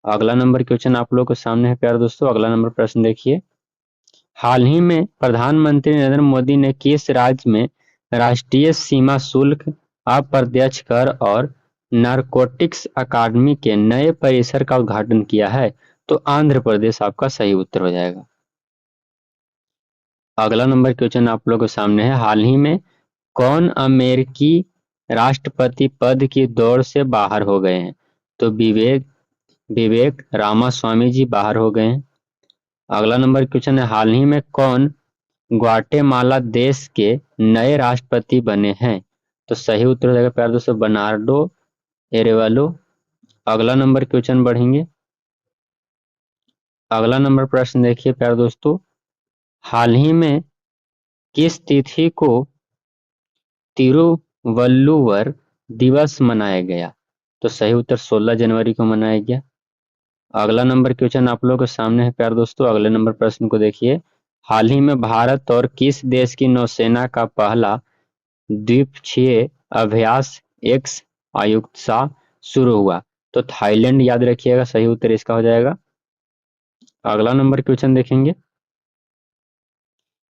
Speaker 1: अगला नंबर क्वेश्चन आप लोगों के सामने है प्यारे दोस्तों। अगला नंबर प्रश्न देखिए, हाल ही में प्रधानमंत्री नरेंद्र मोदी ने किस राज्य में राष्ट्रीय सीमा शुल्क, अप्रत्यक्ष कर और नारकोटिक्स अकादमी के नए परिसर का उद्घाटन किया है? तो आंध्र प्रदेश आपका सही उत्तर हो जाएगा। अगला नंबर क्वेश्चन आप लोगों के सामने है, हाल ही में कौन अमेरिकी राष्ट्रपति पद की दौड़ से बाहर हो गए हैं? तो विवेक विवेक रामास्वामी जी बाहर हो गए हैं। अगला नंबर क्वेश्चन है, हाल ही में कौन ग्वाटेमाला देश के नए राष्ट्रपति बने हैं? तो सही उत्तर हो जाएगा प्यारे दोस्तों बर्नार्डो एरेवालो। अगला नंबर क्वेश्चन बढ़ेंगे। अगला नंबर प्रश्न देखिए प्यारे दोस्तों, हाल ही में किस तिथि को तिरुवल्लुवर दिवस मनाया गया? तो सही उत्तर 16 जनवरी को मनाया गया। अगला नंबर क्वेश्चन आप लोगों के सामने है प्यारे दोस्तों। अगले नंबर प्रश्न को देखिए, हाल ही में भारत और किस देश की नौसेना का पहला द्वीपक्षीय अभ्यास एक्स आयुक्ता शुरू हुआ? तो थाईलैंड, याद रखिएगा सही उत्तर इसका हो जाएगा। अगला नंबर क्वेश्चन देखेंगे।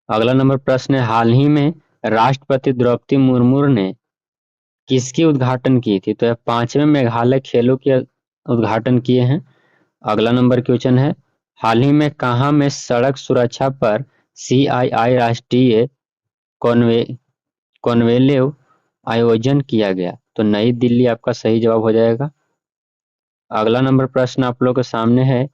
Speaker 1: अगला नंबर प्रश्न है, हाल ही में राष्ट्रपति द्रौपदी मुर्मू ने किसकी उद्घाटन की थी? तो यह 5वें मेघालय खेलों के उद्घाटन किए हैं। अगला नंबर क्वेश्चन है, हाल ही में कहाँ में सड़क सुरक्षा पर सीआईआई राष्ट्रीय कॉन्वे कॉन्क्लेव आयोजन किया गया? तो नई दिल्ली आपका सही जवाब हो जाएगा। अगला नंबर प्रश्न आप लोग के सामने है,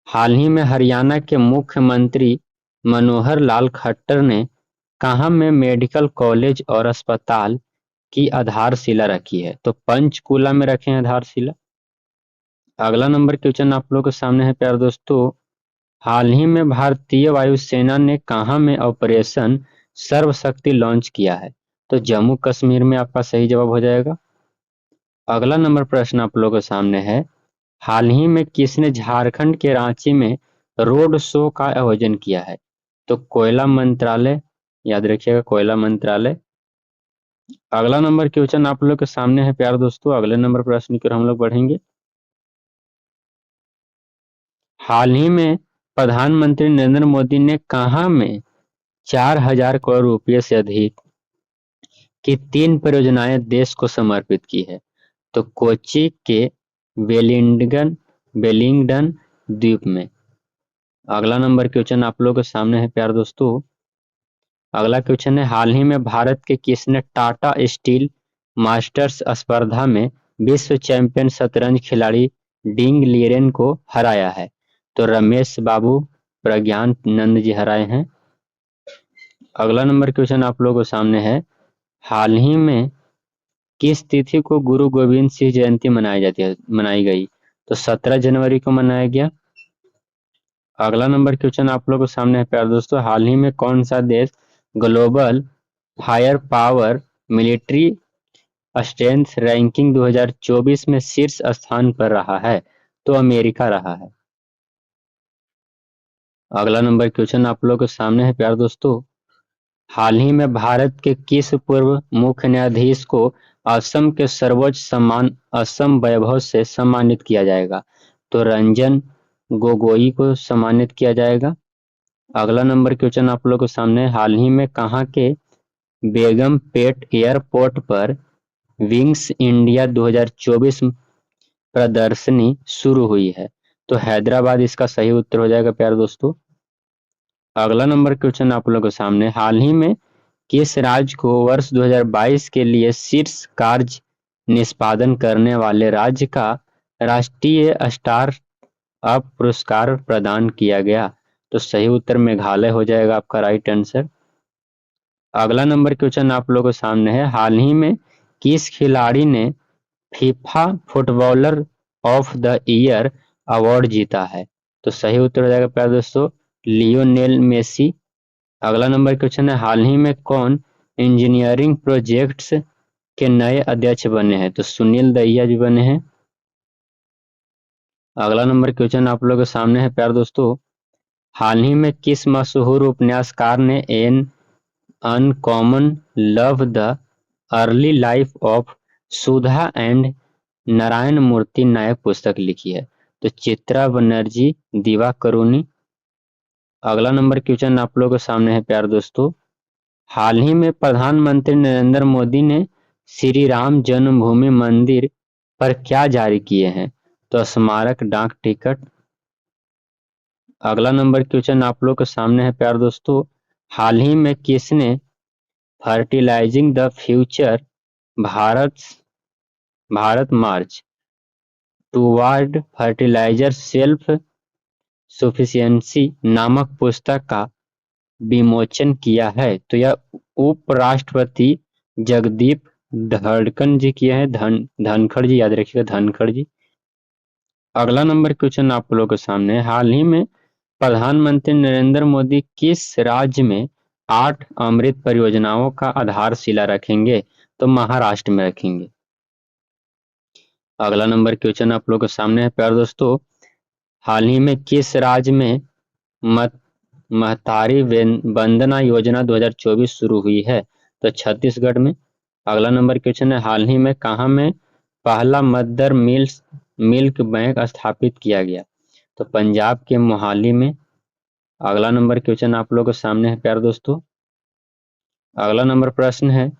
Speaker 1: हाल ही में हरियाणा के मुख्यमंत्री मनोहर लाल खट्टर ने कहाँ में मेडिकल कॉलेज और अस्पताल की आधारशिला रखी है? तो पंचकुला में रखे हैं आधारशिला। अगला नंबर क्वेश्चन आप लोग के सामने है प्यारे दोस्तों, हाल ही में भारतीय वायुसेना ने कहाँ में ऑपरेशन सर्वशक्ति लॉन्च किया है? तो जम्मू कश्मीर में आपका सही जवाब हो जाएगा। अगला नंबर प्रश्न आप लोगों के सामने है, हाल ही में किसने झारखंड के रांची में रोड शो का आयोजन किया है? तो कोयला मंत्रालय, याद रखिएगा कोयला मंत्रालय। अगला नंबर क्वेश्चन आप लोग के सामने है प्यारे दोस्तों। अगले नंबर प्रश्न की ओर हम लोग बढ़ेंगे। हाल ही में प्रधानमंत्री नरेंद्र मोदी ने कहाँ में 4,000 करोड़ रुपए से अधिक की 3 परियोजनाएं देश को समर्पित की है? तो कोच्चि के वेलिंगडन वेलिंगडन द्वीप में। अगला नंबर क्वेश्चन आप लोगों के सामने है प्यारे दोस्तों। अगला क्वेश्चन है, हाल ही में भारत के किसने टाटा स्टील मास्टर्स स्पर्धा में विश्व चैंपियन शतरंज खिलाड़ी डिंग लीरेन को हराया है? तो रमेश बाबू प्रज्ञान नंद जी हराए हैं। अगला नंबर क्वेश्चन आप लोगों के सामने है, हाल ही में किस तिथि को गुरु गोविंद सिंह जयंती मनाई गई? तो 17 जनवरी को मनाया गया। अगला नंबर क्वेश्चन आप लोगों के सामने है प्यारे दोस्तों, हाल ही में कौन सा देश global fire power military strength ranking 2024 में शीर्ष स्थान पर रहा है? तो अमेरिका रहा है। अगला नंबर क्वेश्चन आप लोगों के सामने है प्यारे दोस्तों। हाल ही में भारत के किस पूर्व मुख्य न्यायाधीश को असम के सर्वोच्च सम्मान असम वैभव से सम्मानित किया जाएगा? तो रंजन गोगोई को सम्मानित किया जाएगा। अगला नंबर क्वेश्चन आप लोगों के सामने, हाल ही में कहाँ के बेगमपेट एयरपोर्ट पर विंग्स इंडिया 2024 प्रदर्शनी शुरू हुई है? तो हैदराबाद इसका सही उत्तर हो जाएगा प्यारे दोस्तों। अगला नंबर क्वेश्चन आप लोगों के सामने, हाल ही में किस राज्य को वर्ष 2022 के लिए शीर्ष कार्य निष्पादन करने वाले राज्य का राष्ट्रीय स्टार अप पुरस्कार प्रदान किया गया? तो सही उत्तर मेघालय हो जाएगा आपका राइट आंसर। अगला नंबर क्वेश्चन आप लोगों के सामने है, हाल ही में किस खिलाड़ी ने FIFA footballer of the year award जीता है? तो सही उत्तर हो जाएगा प्यारे दोस्तों, लियोनेल मेसी। अगला नंबर क्वेश्चन है, हाल ही में कौन इंजीनियरिंग प्रोजेक्ट्स के नए अध्यक्ष बने हैं? तो सुनील दहिया जी बने हैं। अगला नंबर क्वेश्चन आप लोगों के सामने है प्यारे दोस्तों, हाल ही में किस मशहूर उपन्यासकार ने an uncommon love the early life of Sudha and Narayana Murthy नायक पुस्तक लिखी है? तो चित्रा बनर्जी दिवाकरुणी। अगला नंबर क्वेश्चन आप लोगों के सामने है प्यारे दोस्तों, हाल ही में प्रधानमंत्री नरेंद्र मोदी ने श्री राम जन्मभूमि मंदिर पर क्या जारी किए हैं? तो स्मारक डाक टिकट। अगला नंबर क्वेश्चन आप लोग के सामने है प्यारे दोस्तों, हाल ही में किसने fertilising the future Bharat Bharat march toward fertiliser self sufficiency नामक पुस्तक का विमोचन किया है? तो यह उपराष्ट्रपति जगदीप धड़कन जी किए हैं, धनखड़ जी, याद रखिएगा धनखड़ जी। अगला नंबर क्वेश्चन आप लोगों के सामने है, हाल ही में प्रधानमंत्री नरेंद्र मोदी किस राज्य में 8 अमृत परियोजनाओं का आधारशिला रखेंगे? तो महाराष्ट्र में रखेंगे। अगला नंबर क्वेश्चन आप लोगों के सामने है प्यारे दोस्तों, हाल ही में किस राज्य में मत महतारी वंदना योजना 2024 शुरू हुई है? तो छत्तीसगढ़ में। अगला नंबर क्वेश्चन है, हाल ही में कहाँ में पहला मदर मिल्क बैंक स्थापित किया गया? तो पंजाब के मोहाली में। अगला नंबर क्वेश्चन आप लोगों के सामने है प्यारे दोस्तों। अगला नंबर प्रश्न है,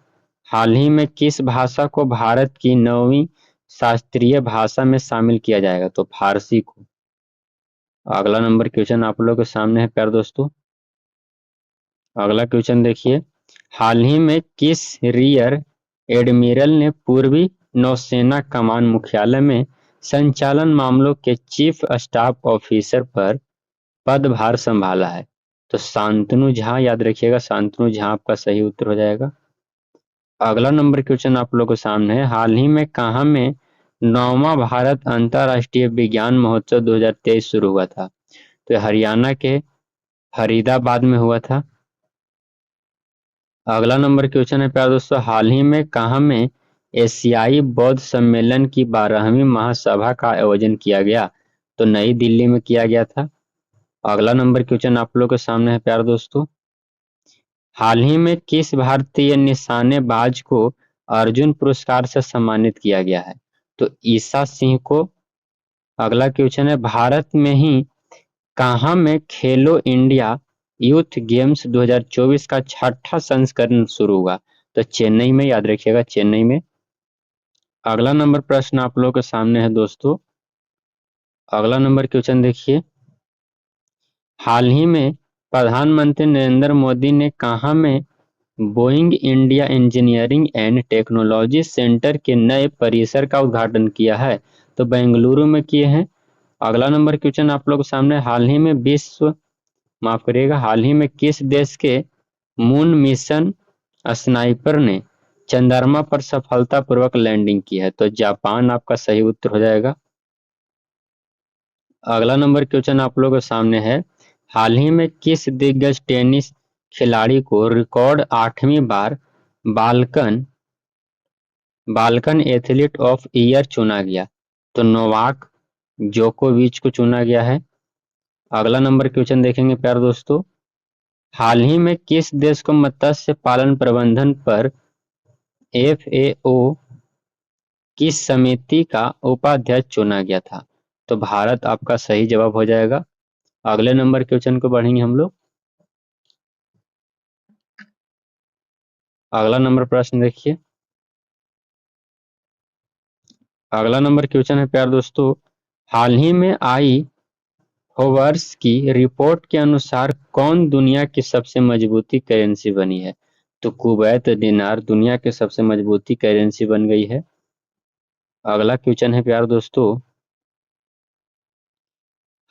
Speaker 1: हाल ही में किस भाषा को भारत की 9वीं शास्त्रीय भाषा में शामिल किया जाएगा? तो फारसी को। अगला नंबर क्वेश्चन आप लोगों के सामने है प्यारे दोस्तों। अगला क्वेश्चन देखिए, हाल ही में किस रियर एडमिरल ने पूर्वी नौसेना कमान मुख्यालय में संचालन मामलों के चीफ स्टाफ ऑफिसर पर पदभार संभाला है? तो शांतनु झा, याद रखिएगा शांतनु झा आपका सही उत्तर हो जाएगा। अगला नंबर क्वेश्चन आप लोगों के सामने है, हाल ही में कहाँ में 9वां भारत अंतर्राष्ट्रीय विज्ञान महोत्सव 2023 शुरू हुआ था? तो हरियाणा के फरीदाबाद में हुआ था। अगला नंबर क्वेश्चन है प्यारे दोस्तों, हाल ही में कहाँ में एशियाई बौद्ध सम्मेलन की 12वीं महासभा का आयोजन किया गया? तो नई दिल्ली में किया गया था। अगला नंबर क्वेश्चन आप लोग के सामने है प्यारे दोस्तों, हाल ही में किस भारतीय निशानेबाज को अर्जुन पुरस्कार से सम्मानित किया गया है? तो ईसा सिंह को। अगला क्वेश्चन है, भारत में ही कहाँ में खेलो इंडिया यूथ गेम्स 2024 का छठा संस्करण शुरू हुआ? तो चेन्नई में, याद रखिएगा चेन्नई में। अगला नंबर प्रश्न आप लोगों के सामने है दोस्तों। अगला नंबर क्वेश्चन देखिए, हाल ही में प्रधानमंत्री नरेंद्र मोदी ने कहाँ में Boeing India engineering and technology centre के नए परिसर का उद्घाटन किया है? तो बेंगलुरु में किए हैं। अगला नंबर क्वेश्चन आप लोग के सामने, हाल ही में माफ करिएगा, हाल ही में किस देश के मून मिशन स्नाइपर ने चंद्रमा पर सफलतापूर्वक लैंडिंग की है? तो जापान आपका सही उत्तर हो जाएगा। अगला नंबर क्वेश्चन आप लोगों के सामने है, हाल ही में किस दिग्गज टेनिस खिलाड़ी को रिकॉर्ड 8वीं बार Balkan Balkan athlete of year चुना गया? तो नोवाक जोकोविच को चुना गया है। अगला नंबर क्वेश्चन देखेंगे प्यारे दोस्तों, हाल ही में किस देश को मत्स्य पालन प्रबंधन पर एफएओ की समिति का उपाध्यक्ष चुना गया था? तो भारत आपका सही जवाब हो जाएगा। अगले नंबर क्वेश्चन को बढ़ेंगे हम लोग। अगला नंबर प्रश्न देखिए। अगला नंबर क्वेश्चन है प्यारे दोस्तों, हाल ही में आई होवर्स की रिपोर्ट के अनुसार कौन दुनिया की सबसे मजबूती करेंसी बनी है? तो कुवैत दिनार दुनिया की सबसे मजबूती करेंसी बन गई है। अगला क्वेश्चन है प्यारे दोस्तों,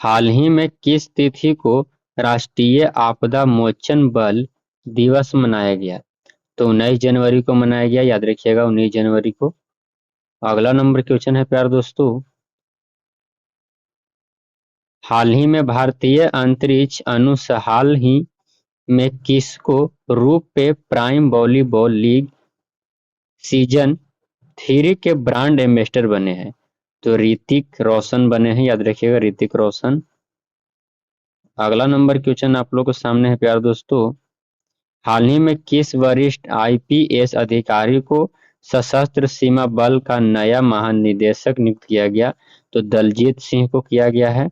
Speaker 1: हाल ही में किस तिथि को राष्ट्रीय आपदा मोचन बल दिवस मनाया गया? तो 19 जनवरी को मनाया गया, याद रखिएगा 19 जनवरी को। अगला नंबर क्वेश्चन है प्यारे दोस्तों, हाल ही में भारतीय अंतरिक्ष अनुसंधान हाल ही में किसको रूपे प्राइम वॉलीबॉल लीग सीजन 3 के ब्रांड एम्बेसडर बने हैं? तो ऋतिक रोशन बने हैं, याद रखिएगा ऋतिक रोशन। अगला नंबर क्वेश्चन आप लोग के सामने है प्यारे दोस्तों, हाल ही में किस वरिष्ठ आईपीएस अधिकारी को सशस्त्र सीमा बल का नया महानिदेशक नियुक्त किया गया? तो दलजीत सिंह को किया गया है।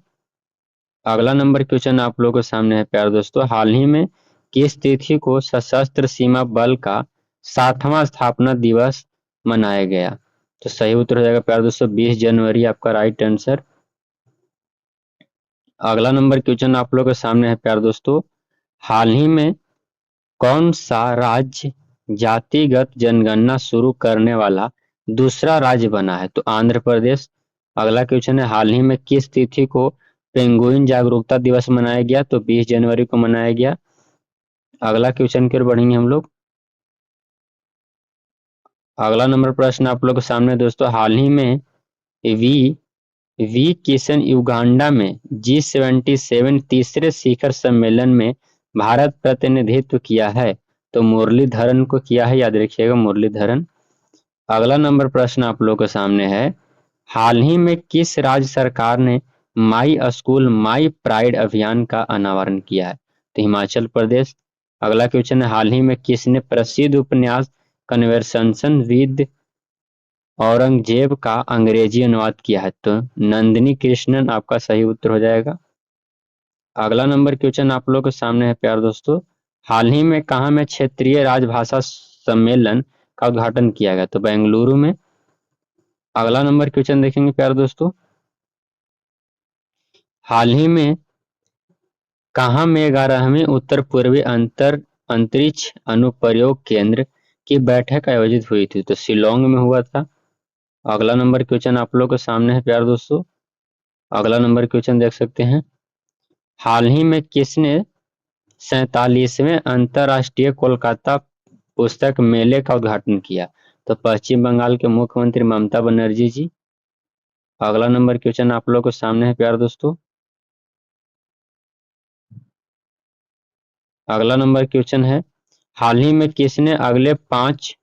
Speaker 1: अगला नंबर क्वेश्चन आप लोगों के सामने है प्यारे दोस्तों, हाल ही में किस तिथि को सशस्त्र सीमा बल का 60वां स्थापना दिवस मनाया गया? तो सही उत्तर हो जाएगा प्यारे दोस्तों 20 जनवरी आपका राइट आंसर। अगला नंबर क्वेश्चन आप लोगों के सामने है प्यारे दोस्तों, हाल ही में कौन सा राज्य जातिगत जनगणना शुरू करने वाला दूसरा राज्य बना है? तो आंध्र प्रदेश। अगला क्वेश्चन है, हाल ही में किस तिथि को पेंगुइन जागरूकता दिवस मनाया गया? तो 20 जनवरी को मनाया गया। अगला क्वेश्चन की ओर बढ़ेंगे हम लोग। अगला नंबर प्रश्न आप लोग के सामने दोस्तों, हाल ही में वी वी किशन युगांडा में G77 तीसरे शिखर सम्मेलन में भारत प्रतिनिधित्व किया है? तो मुरलीधरन को किया है, याद रखिएगा मुरलीधरन। अगला नंबर प्रश्न आप लोग के सामने है, हाल ही में किस राज्य सरकार ने माई स्कूल माई प्राइड अभियान का अनावरण किया है? तो हिमाचल प्रदेश। अगला क्वेश्चन है, हाल ही में किसने प्रसिद्ध उपन्यास कन्वर्सेशन विद औरंगजेब का अंग्रेजी अनुवाद किया है? तो नंदिनी कृष्णन आपका सही उत्तर हो जाएगा। अगला नंबर क्वेश्चन आप लोग के सामने है प्यारे दोस्तों, हाल ही में कहाँ में क्षेत्रीय राजभाषा सम्मेलन का उद्घाटन किया गया? तो बेंगलुरु में। अगला नंबर क्वेश्चन देखेंगे प्यारे दोस्तों, हाल ही में कहाँ में 11वीं उत्तर पूर्वी अंतरिक्ष अनुप्रयोग केंद्र की बैठक आयोजित हुई थी? तो शिलोंग में हुआ था। अगला नंबर क्वेश्चन आप लोग के सामने है प्यारे दोस्तों। अगला नंबर क्वेश्चन देख सकते हैं, हाल ही में किसने 47वें अंतर्राष्ट्रीय कोलकाता पुस्तक मेले का उद्घाटन किया? तो पश्चिम बंगाल के मुख्यमंत्री ममता बनर्जी जी। अगला नंबर क्वेश्चन आप लोग के सामने है प्यारे दोस्तों। अगला नंबर क्वेश्चन है, हाल ही में किसने अगले 5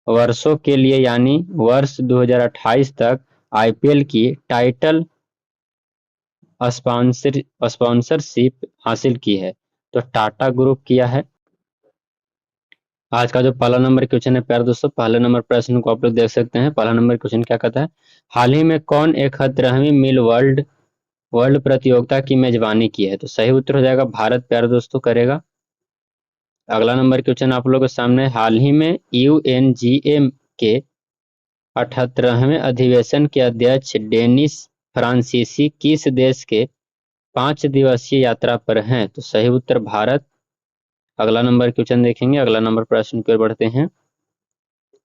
Speaker 1: वर्षों के लिए यानी वर्ष 2028 तक आईपीएल की टाइटल स्पॉन्सरशिप हासिल की है? तो टाटा ग्रुप किया है। आज का जो पहला नंबर क्वेश्चन है प्यारे दोस्तों, पहले नंबर प्रश्न को आप लोग देख सकते हैं। पहला नंबर क्वेश्चन क्या कहता है, हाल ही में कौन 71वीं मिल वर्ल्ड वर्ल्ड प्रतियोगिता की मेजबानी की है? तो सही उत्तर हो जाएगा भारत प्यारे दोस्तों करेगा। अगला नंबर क्वेश्चन आप लोगों के सामने, हाल ही में यूएनजीए के 78वें अधिवेशन के अध्यक्ष डेनिस फ्रांसीसी किस देश के 5 दिवसीय यात्रा पर हैं? तो सही उत्तर भारत। अगला नंबर क्वेश्चन देखेंगे, अगला नंबर प्रश्न की ओर बढ़ते हैं,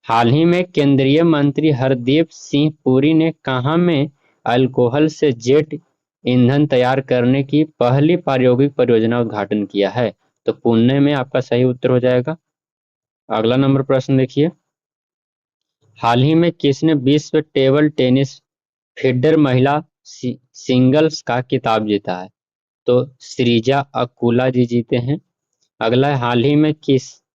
Speaker 1: हाल ही में केंद्रीय मंत्री हरदीप सिंह पुरी ने कहां में अल्कोहल से जेट ईंधन तैयार करने की पहली प्रायोगिक परियोजना उद्घाटन किया है? तो पुणे में आपका सही उत्तर हो जाएगा। अगला नंबर प्रश्न देखिए, हाल ही में किसने विश्व टेबल टेनिस फीडर महिला सिंगल्स का खिताब जीता है? तो श्रीजा अकुला जी जीते हैं। अगला है, हाल ही में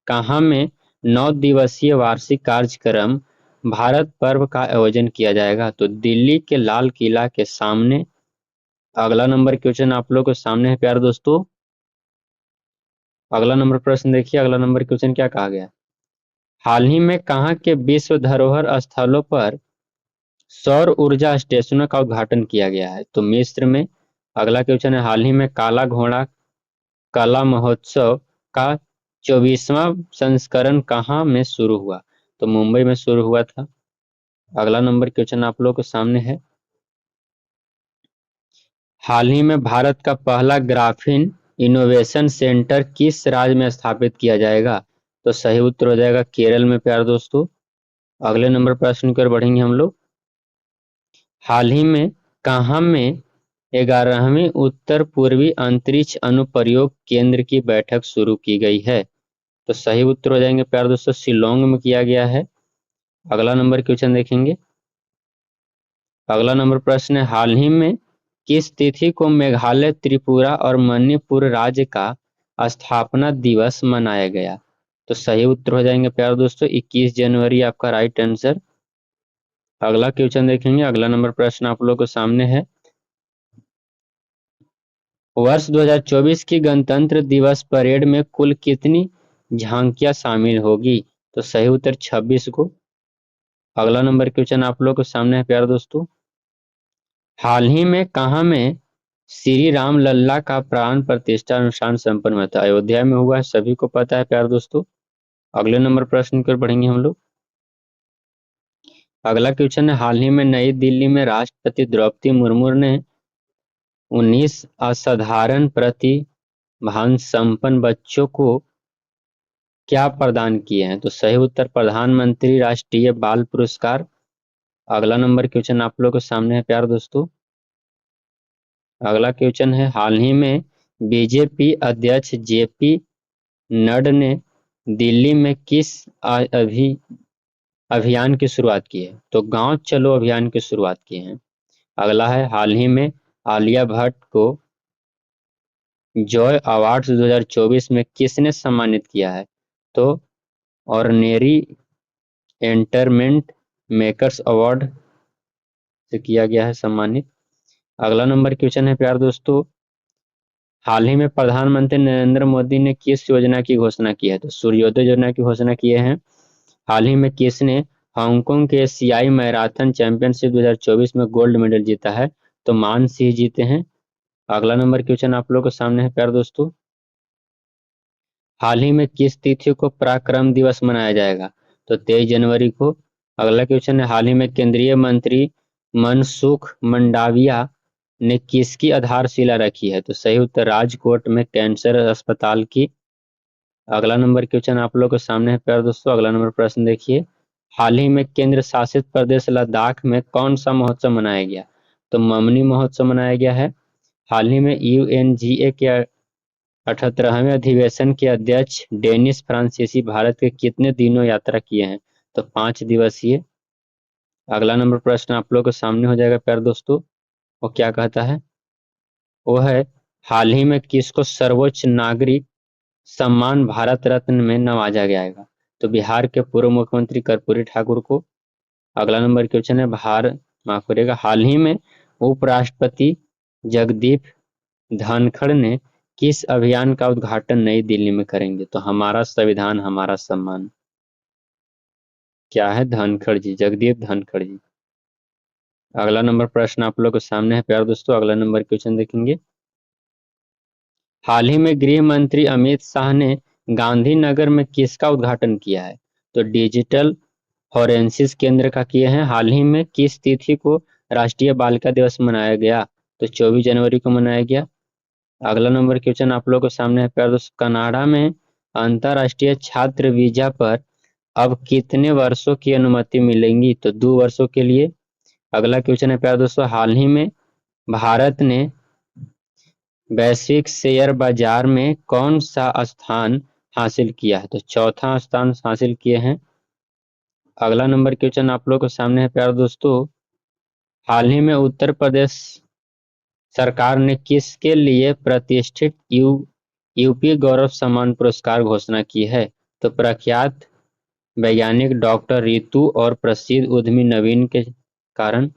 Speaker 1: कहाँ में 9 दिवसीय वार्षिक कार्यक्रम भारत पर्व का आयोजन किया जाएगा? तो दिल्ली के लाल किला के सामने। अगला नंबर क्वेश्चन आप लोग के सामने है प्यारे दोस्तों। अगला नंबर प्रश्न देखिए, अगला नंबर क्वेश्चन क्या कहा गया? हाल ही में कहाँ के विश्व धरोहर स्थलों पर सौर ऊर्जा स्टेशनों का उद्घाटन किया गया है? तो मिस्र में। अगला क्वेश्चन है, हाल ही में काला घोड़ा कला महोत्सव का 24वां संस्करण कहाँ में शुरू हुआ? तो मुंबई में शुरू हुआ था। अगला नंबर क्वेश्चन आप लोग के सामने है, हाल ही में भारत का पहला ग्राफीन इनोवेशन सेंटर किस राज्य में स्थापित किया जाएगा? तो सही उत्तर हो जाएगा केरल में प्यारे दोस्तों। अगले नंबर प्रश्न की ओर बढ़ेंगे हम लोग। हाल ही में कहाँ में 11वीं उत्तर पूर्वी अंतरिक्ष अनुप्रयोग केंद्र की बैठक शुरू की गई है? तो सही उत्तर हो जाएंगे प्यारे दोस्तों शिलोंग में किया गया है। अगला नंबर क्वेश्चन देखेंगे। अगला नंबर प्रश्न है, हाल ही में किस तिथि को मेघालय, त्रिपुरा और मणिपुर राज्य का स्थापना दिवस मनाया गया? तो सही उत्तर हो जाएंगे प्यारे दोस्तों 21 जनवरी आपका राइट आंसर। अगला क्वेश्चन देखेंगे। अगला नंबर प्रश्न आप लोग के सामने है, वर्ष 2024 की गणतंत्र दिवस परेड में कुल कितनी झांकियां शामिल होगी? तो सही उत्तर 26 को। अगला नंबर क्वेश्चन आप लोग के सामने है प्यारे दोस्तों, हाल ही में कहाँ में श्री राम लल्ला का प्राण प्रतिष्ठा अनुष्ठान संपन्न हुआ था? अयोध्या में हुआ है, सभी को पता है प्यारे दोस्तों। अगले नंबर प्रश्न की ओर बढ़ेंगे हम लोग। अगला क्वेश्चन है, हाल ही में नई दिल्ली में राष्ट्रपति द्रौपदी मुर्मू ने 19 असाधारण प्रतिभान संपन्न बच्चों को क्या प्रदान किए हैं? तो सही उत्तर प्रधानमंत्री राष्ट्रीय बाल पुरस्कार। अगला नंबर क्वेश्चन आप लोग के सामने है प्यारे दोस्तों। अगला क्वेश्चन है, हाल ही में बीजेपी अध्यक्ष जेपी नड्डा ने दिल्ली में किस अभियान की शुरुआत की है? तो गांव चलो अभियान की शुरुआत की है। अगला है, हाल ही में आलिया भट्ट को जॉय अवार्ड्स 2024 में किसने सम्मानित किया है? तो ऑर्डिनरी एंटरटेनमेंट मेकर्स अवार्ड से किया गया है सम्मानित। अगला नंबर क्वेश्चन है प्यारे दोस्तों, हाल ही में प्रधानमंत्री नरेंद्र मोदी ने किस योजना की घोषणा की है? तो सूर्योदय योजना की घोषणा किए हैं। हाल ही में किसने हांगकांग के एशियाई मैराथन चैंपियनशिप 2024 में गोल्ड मेडल जीता है? तो मान सिंह जीते हैं। अगला नंबर क्वेश्चन आप लोग के सामने है प्यारे दोस्तों, हाल ही में किस तिथि को पराक्रम दिवस मनाया जाएगा? तो 23 जनवरी को। अगला क्वेश्चन है, हाल ही में केंद्रीय मंत्री मनसुख मंडाविया ने किसकी आधारशिला रखी है? तो सही उत्तर राजकोट में कैंसर अस्पताल की। अगला नंबर क्वेश्चन आप लोग के सामने है प्यारे दोस्तों। अगला नंबर प्रश्न देखिए, हाल ही में केंद्र शासित प्रदेश लद्दाख में कौन सा महोत्सव मनाया गया? तो ममनी महोत्सव मनाया गया है। हाल ही में यूएनजीए के 78वें अधिवेशन के अध्यक्ष डेनिस फ्रांसीसी भारत के कितने दिनों यात्रा किए हैं? तो 5 दिवसीय। अगला नंबर प्रश्न आप लोग के सामने हो जाएगा प्यारे दोस्तों, वो क्या कहता है? वो है, हाल ही में किसको सर्वोच्च नागरिक सम्मान भारत रत्न में नवाजा गया है? तो बिहार के पूर्व मुख्यमंत्री कर्पूरी ठाकुर को। अगला नंबर क्वेश्चन है, भारत माफ करिएगा, हाल ही में उपराष्ट्रपति जगदीप धनखड़ ने किस अभियान का उद्घाटन नई दिल्ली में करेंगे? तो हमारा संविधान हमारा सम्मान। क्या है? धनखड़ जी, जगदीप धनखड़ जी। अगला नंबर प्रश्न आप लोग के सामने है प्यारे दोस्तों। अगला नंबर क्वेश्चन देखेंगे, हाल ही में गृह मंत्री अमित शाह ने गांधीनगर में किसका उद्घाटन किया है? तो डिजिटल फॉरेंसिस केंद्र का किए हैं। हाल ही में किस तिथि को राष्ट्रीय बालिका दिवस मनाया गया? तो 24 जनवरी को मनाया गया। अगला नंबर क्वेश्चन आप लोग के सामने है प्यारे दोस्तों, कनाडा में अंतर्राष्ट्रीय छात्र वीजा पर अब कितने वर्षों की अनुमति मिलेंगी? तो 2 वर्षों के लिए। अगला क्वेश्चन है प्यारे दोस्तों, हाल ही में भारत ने वैश्विक शेयर बाजार में कौन सा स्थान हासिल किया है? तो चौथा स्थान हासिल किए हैं। अगला नंबर क्वेश्चन आप लोग के सामने है प्यारे दोस्तों, हाल ही में उत्तर प्रदेश सरकार ने किसके लिए प्रतिष्ठित यूपी गौरव सम्मान पुरस्कार घोषणा की है? तो प्रख्यात वैज्ञानिक डॉक्टर रितु और प्रसिद्ध उद्यमी नवीन के कारण।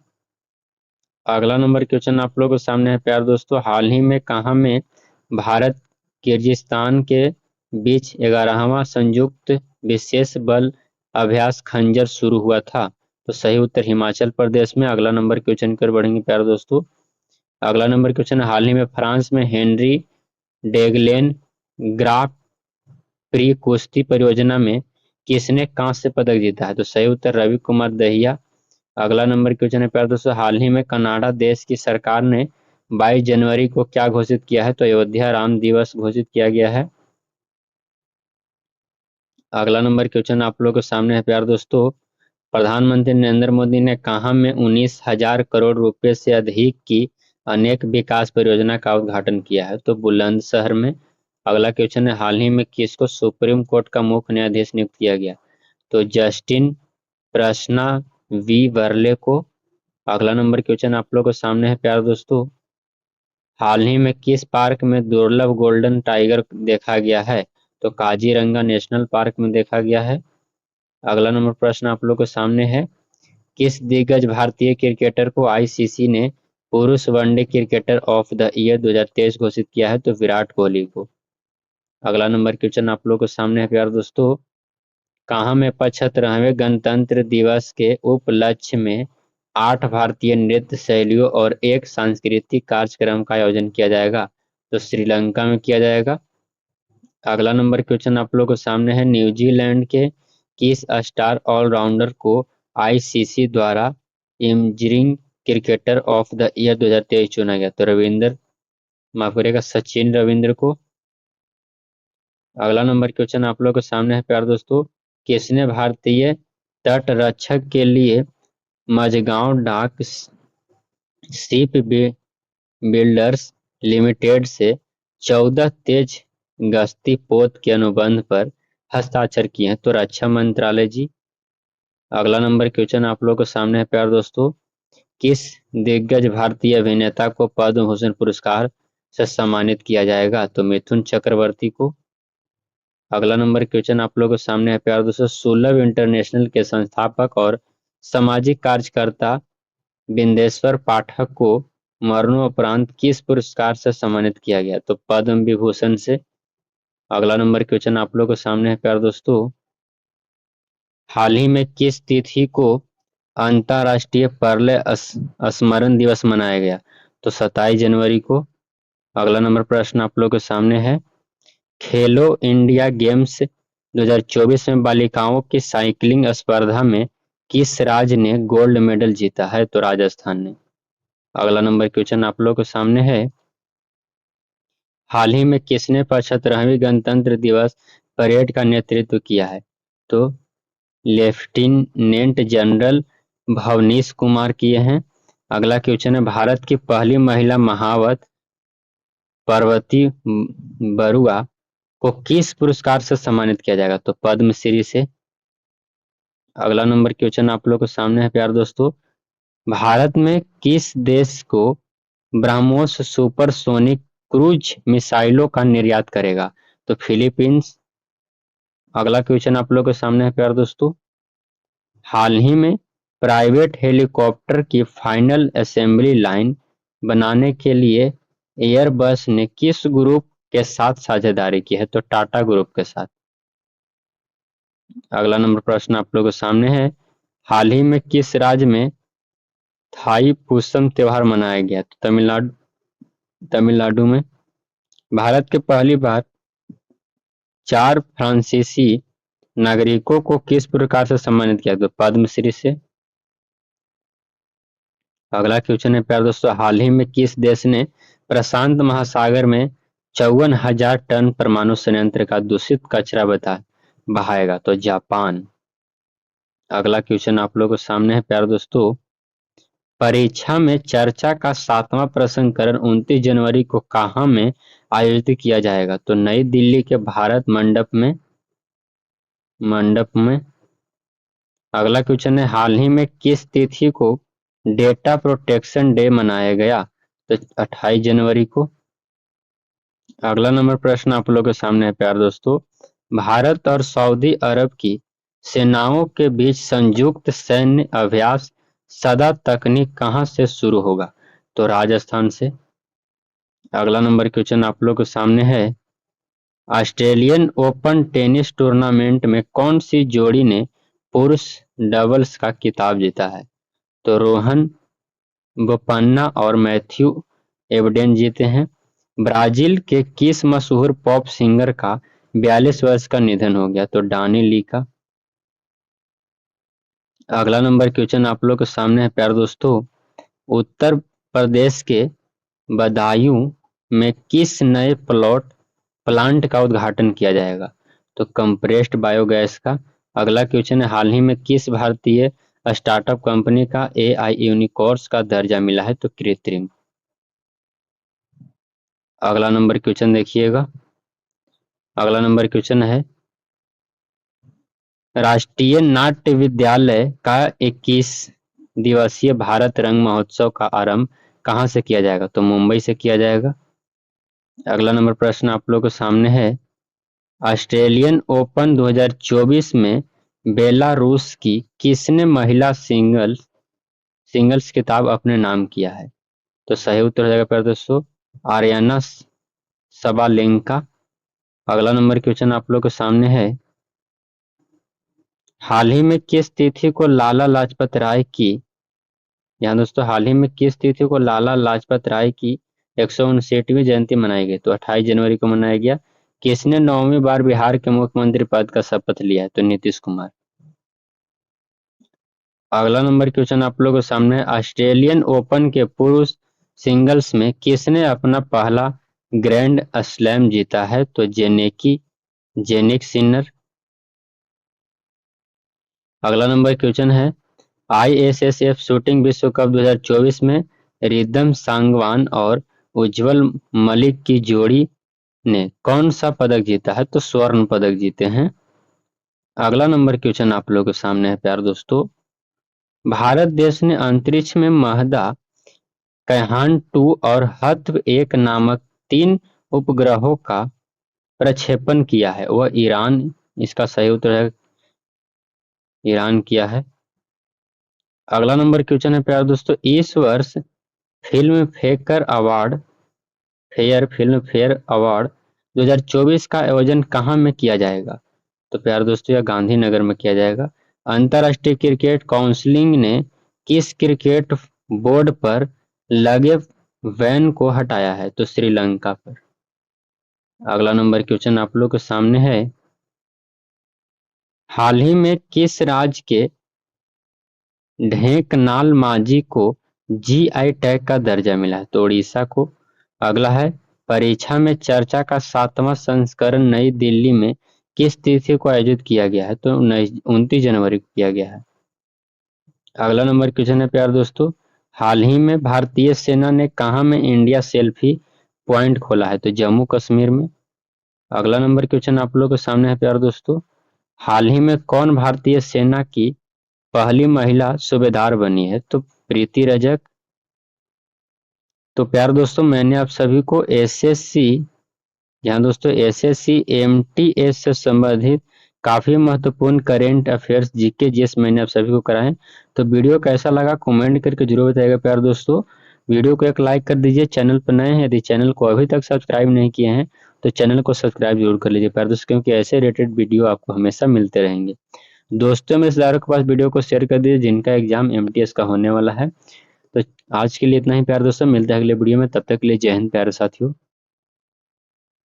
Speaker 1: अगला नंबर क्वेश्चन आप लोगों के सामने है प्यार दोस्तों, हाल ही में कहाँ में भारत किर्गिस्तान के बीच 11वां संयुक्त विशेष बल अभ्यास खंजर शुरू हुआ था? तो सही उत्तर हिमाचल प्रदेश में। अगला नंबर क्वेश्चन कर बढ़ेंगे प्यार दोस्तों। अगला नंबर क्वेश्चन, हाल ही में फ्रांस में हेनरी डेगलेन ग्रां प्री कुश्ती परियोजना में किसने कांस्य पदक जीता है? तो सही उत्तर रवि कुमार दहिया। अगला नंबर क्वेश्चन है प्यार दोस्तों, हाल ही में कनाडा देश की सरकार ने 22 जनवरी को क्या घोषित किया है? तो अयोध्या राम दिवस घोषित किया गया है। अगला नंबर क्वेश्चन आप लोगों के सामने है प्यार दोस्तों, प्रधानमंत्री नरेंद्र मोदी ने कहाँ में 19,000 करोड़ रुपए से अधिक की अनेक विकास परियोजना का उद्घाटन किया है? तो बुलंदशहर में। अगला क्वेश्चन है, हाल ही में किसको सुप्रीम कोर्ट का मुख्य न्यायाधीश नियुक्त किया गया? तो जस्टिन प्रसन्ना वी बर्ले को। अगला नंबर क्वेश्चन आप लोगों के सामने है प्यार दोस्तों, हाल ही में किस पार्क में दुर्लभ गोल्डन टाइगर देखा गया है? तो काजीरंगा नेशनल पार्क में देखा गया है। अगला नंबर प्रश्न आप लोगों के सामने है, किस दिग्गज भारतीय क्रिकेटर को आईसीसी ने पुरुष one day cricketer of the year 2023 घोषित किया है? तो विराट कोहली को। अगला नंबर क्वेश्चन आप लोगों के सामने है प्यार दोस्तों, कहाँ में 75वें गणतंत्र दिवस के उपलक्ष्य में 8 भारतीय नृत्य शैलियों और एक सांस्कृतिक कार्यक्रम का आयोजन किया जाएगा? तो श्रीलंका में किया जाएगा। अगला नंबर क्वेश्चन आप लोगों के सामने है, न्यूजीलैंड के किस स्टार ऑलराउंडर को आईसीसी द्वारा emerging cricketer of the year 2023 चुना गया? तो रविंद्र, माफ करिएगा, सचिन रविंद्र को। अगला नंबर क्वेश्चन आप लोगों के सामने है प्यार दोस्तों, किसने भारतीय तट रक्षक के लिए मझगांव डाक शिप बिल्डर्स लिमिटेड से 14 तेज गश्ती पोत के अनुबंध पर हस्ताक्षर किए हैं? तो रक्षा मंत्रालय जी। अगला नंबर क्वेश्चन आप लोगों के सामने है प्यार दोस्तों, किस दिग्गज भारतीय अभिनेता को पद्म भूषण पुरस्कार से सम्मानित किया जाएगा? तो मिथुन चक्रवर्ती को। अगला नंबर क्वेश्चन आप लोगों के सामने है प्यार दोस्तों, सुलभ इंटरनेशनल के संस्थापक और सामाजिक कार्यकर्ता बिंदेश्वर पाठक को मरणोपरांत किस पुरस्कार से सम्मानित किया गया? तो पद्म विभूषण से। अगला नंबर क्वेश्चन आप लोगों के सामने है प्यार दोस्तों, हाल ही में किस तिथि को अंतर्राष्ट्रीय पर्ले स्मरण दिवस मनाया गया? तो 27 जनवरी को। अगला नंबर प्रश्न आप लोगों के सामने है, खेलो इंडिया गेम्स 2024 में बालिकाओं की साइकिलिंग स्पर्धा में किस राज्य ने गोल्ड मेडल जीता है? तो राजस्थान ने। अगला नंबर क्वेश्चन आप लोगों के सामने है, हाल ही में किसने 75वीं गणतंत्र दिवस परेड का नेतृत्व किया है? तो लेफ्टिनेंट जनरल भवनीश कुमार किए हैं। अगला क्वेश्चन है, भारत की पहली महिला महावत पार्वती बरुआ को किस पुरस्कार से सम्मानित किया जाएगा? तो पद्मश्री से। अगला नंबर क्वेश्चन आप लोग के सामने है प्यार दोस्तों, भारत में किस देश को ब्रह्मोस सुपरसोनिक क्रूज मिसाइलों का निर्यात करेगा? तो फिलीपींस। अगला क्वेश्चन आप लोग के सामने है प्यार दोस्तों, हाल ही में प्राइवेट हेलीकॉप्टर की फाइनल असेंबली लाइन बनाने के लिए एयरबस ने किस ग्रुप के साथ साझेदारी की है? तो टाटा ग्रुप के साथ। अगला नंबर प्रश्न आप लोगों के सामने है, हाल ही में किस राज्य में थाई पुसम त्योहार मनाया गया? तो तमिलनाडु में। भारत के पहली बार 4 फ्रांसीसी नागरिकों को किस प्रकार से सम्मानित किया? तो पद्मश्री से। अगला क्वेश्चन है प्यार दोस्तों, हाल ही में किस देश ने प्रशांत महासागर में 54,000 टन परमाणु संयंत्र का दूषित कचरा बहाएगा? तो जापान। अगला क्वेश्चन आप लोगों के सामने है प्यार दोस्तों, परीक्षा में चर्चा का 7वां प्रसंस्करण 29 जनवरी को कहाँ में आयोजित किया जाएगा? तो नई दिल्ली के भारत मंडप में। अगला क्वेश्चन है, हाल ही में किस तिथि को डेटा प्रोटेक्शन डे मनाया गया? तो 28 जनवरी को। अगला नंबर प्रश्न आप लोगों के सामने है प्यार दोस्तों, भारत और सऊदी अरब की सेनाओं के बीच संयुक्त सैन्य अभ्यास सदा तकनीक कहाँ से शुरू होगा? तो राजस्थान से। अगला नंबर क्वेश्चन आप लोग के सामने है, ऑस्ट्रेलियन ओपन टेनिस टूर्नामेंट में कौन सी जोड़ी ने पुरुष डबल्स का खिताब जीता है? तो रोहन बोपन्ना और मैथ्यू एबडेन जीते हैं। ब्राजील के किस मशहूर पॉप सिंगर का 42 वर्ष का निधन हो गया? तो डॉनी ली का। अगला नंबर क्वेश्चन आप लोग के सामने है प्यारे दोस्तों, उत्तर प्रदेश के बदायूं में किस नए प्लांट का उद्घाटन किया जाएगा? तो कंप्रेस्ड बायोगैस का। अगला क्वेश्चन है, हाल ही में किस भारतीय स्टार्टअप कंपनी का एआई यूनिकॉर्न्स का दर्जा मिला है? तो कृत्रिम। अगला नंबर क्वेश्चन देखिएगा, अगला नंबर क्वेश्चन है, राष्ट्रीय नाट्य विद्यालय का 21 दिवसीय भारत रंग महोत्सव का आरंभ कहाँ से किया जाएगा? तो मुंबई से किया जाएगा। अगला नंबर प्रश्न आप लोगों के सामने है, ऑस्ट्रेलियन ओपन 2024 में बेलारूस की किसने महिला सिंगल्स खिताब अपने नाम किया है? तो सही उत्तर हो जाएगा प्यारे दोस्तों, आर्याना सबालेंका। अगला नंबर क्वेश्चन आप लोग के सामने है, हाल ही में किस तिथि को लाला लाजपत राय की, यहाँ दोस्तों हाल ही में किस तिथि को लाला लाजपत राय की 159वीं जयंती मनाई गई? तो 28 जनवरी को मनाया गया। किसने 9वीं बार बिहार के मुख्यमंत्री पद का शपथ लिया है? तो नीतीश कुमार। अगला नंबर क्वेश्चन आप लोगों के सामने है, ऑस्ट्रेलियन ओपन के पुरुष सिंगल्स में किसने अपना पहला ग्रैंड स्लैम जीता है? तो जेनिक सिनर। अगला नंबर क्वेश्चन है, आईएसएसएफ शूटिंग विश्व कप 2024 में रिद्धम सांगवान और उज्जवल मलिक की जोड़ी ने कौन सा पदक जीता है? तो स्वर्ण पदक जीते हैं। अगला नंबर क्वेश्चन आप लोगों के सामने है प्यारे दोस्तों, भारत देश ने अंतरिक्ष में महदा, कैहान 2 और हत्व 1 नामक 3 उपग्रहों का प्रक्षेपण किया है, वह ईरान, इसका सही उत्तर है ईरान किया है। अगला नंबर क्वेश्चन है प्यारे दोस्तों, इस वर्ष film फेकर award film fair award 2024 का आयोजन कहाँ में किया जाएगा? तो प्यारे दोस्तों यह गांधीनगर में किया जाएगा। अंतर्राष्ट्रीय क्रिकेट काउंसिल ने किस क्रिकेट बोर्ड पर लगे बैन को हटाया है? तो श्रीलंका पर। अगला नंबर क्वेश्चन आप लोग के सामने है, हाल ही में किस राज्य के ढेंकनाल माझी को जीआई टैग का दर्जा मिला है? तो उड़ीसा को। अगला है, परीक्षा में चर्चा का 7वां संस्करण नई दिल्ली में किस तिथि को आयोजित किया गया है? तो 29 जनवरी को किया गया है। अगला नंबर क्वेश्चन है प्यारे दोस्तों, हाल ही में भारतीय सेना ने कहाँ में इंडिया सेल्फी पॉइंट खोला है? तो जम्मू कश्मीर में। अगला नंबर क्वेश्चन आप लोग के सामने है प्यारे दोस्तों, हाल ही में कौन भारतीय सेना की पहली महिला सूबेदार बनी है? तो प्रीति रजक। तो प्यारे दोस्तों मैंने आप सभी को एसएससी, यहाँ दोस्तों एसएससी एमटीएस से संबंधित काफी महत्वपूर्ण करेंट अफेयर्स जीके जीएस मैंने आप सभी को कराए। तो वीडियो कैसा लगा कमेंट करके जरूर बताइएगा प्यारे दोस्तों। वीडियो को एक लाइक कर दीजिए, चैनल पर नए हैं यदि चैनल को अभी तक सब्सक्राइब नहीं किए हैं तो चैनल को सब्सक्राइब जरूर कर लीजिए प्यारे दोस्तों, क्योंकि ऐसे रिलेटेड वीडियो आपको हमेशा मिलते रहेंगे। दोस्तों में रिश्तेदारों के पास वीडियो को शेयर कर दीजिए जिनका एग्जाम एमटीएस का होने वाला है। तो आज के लिए इतना ही प्यारे दोस्तों, मिलते हैं अगले वीडियो में, तब तक के लिए जय हिंद प्यारे साथियों।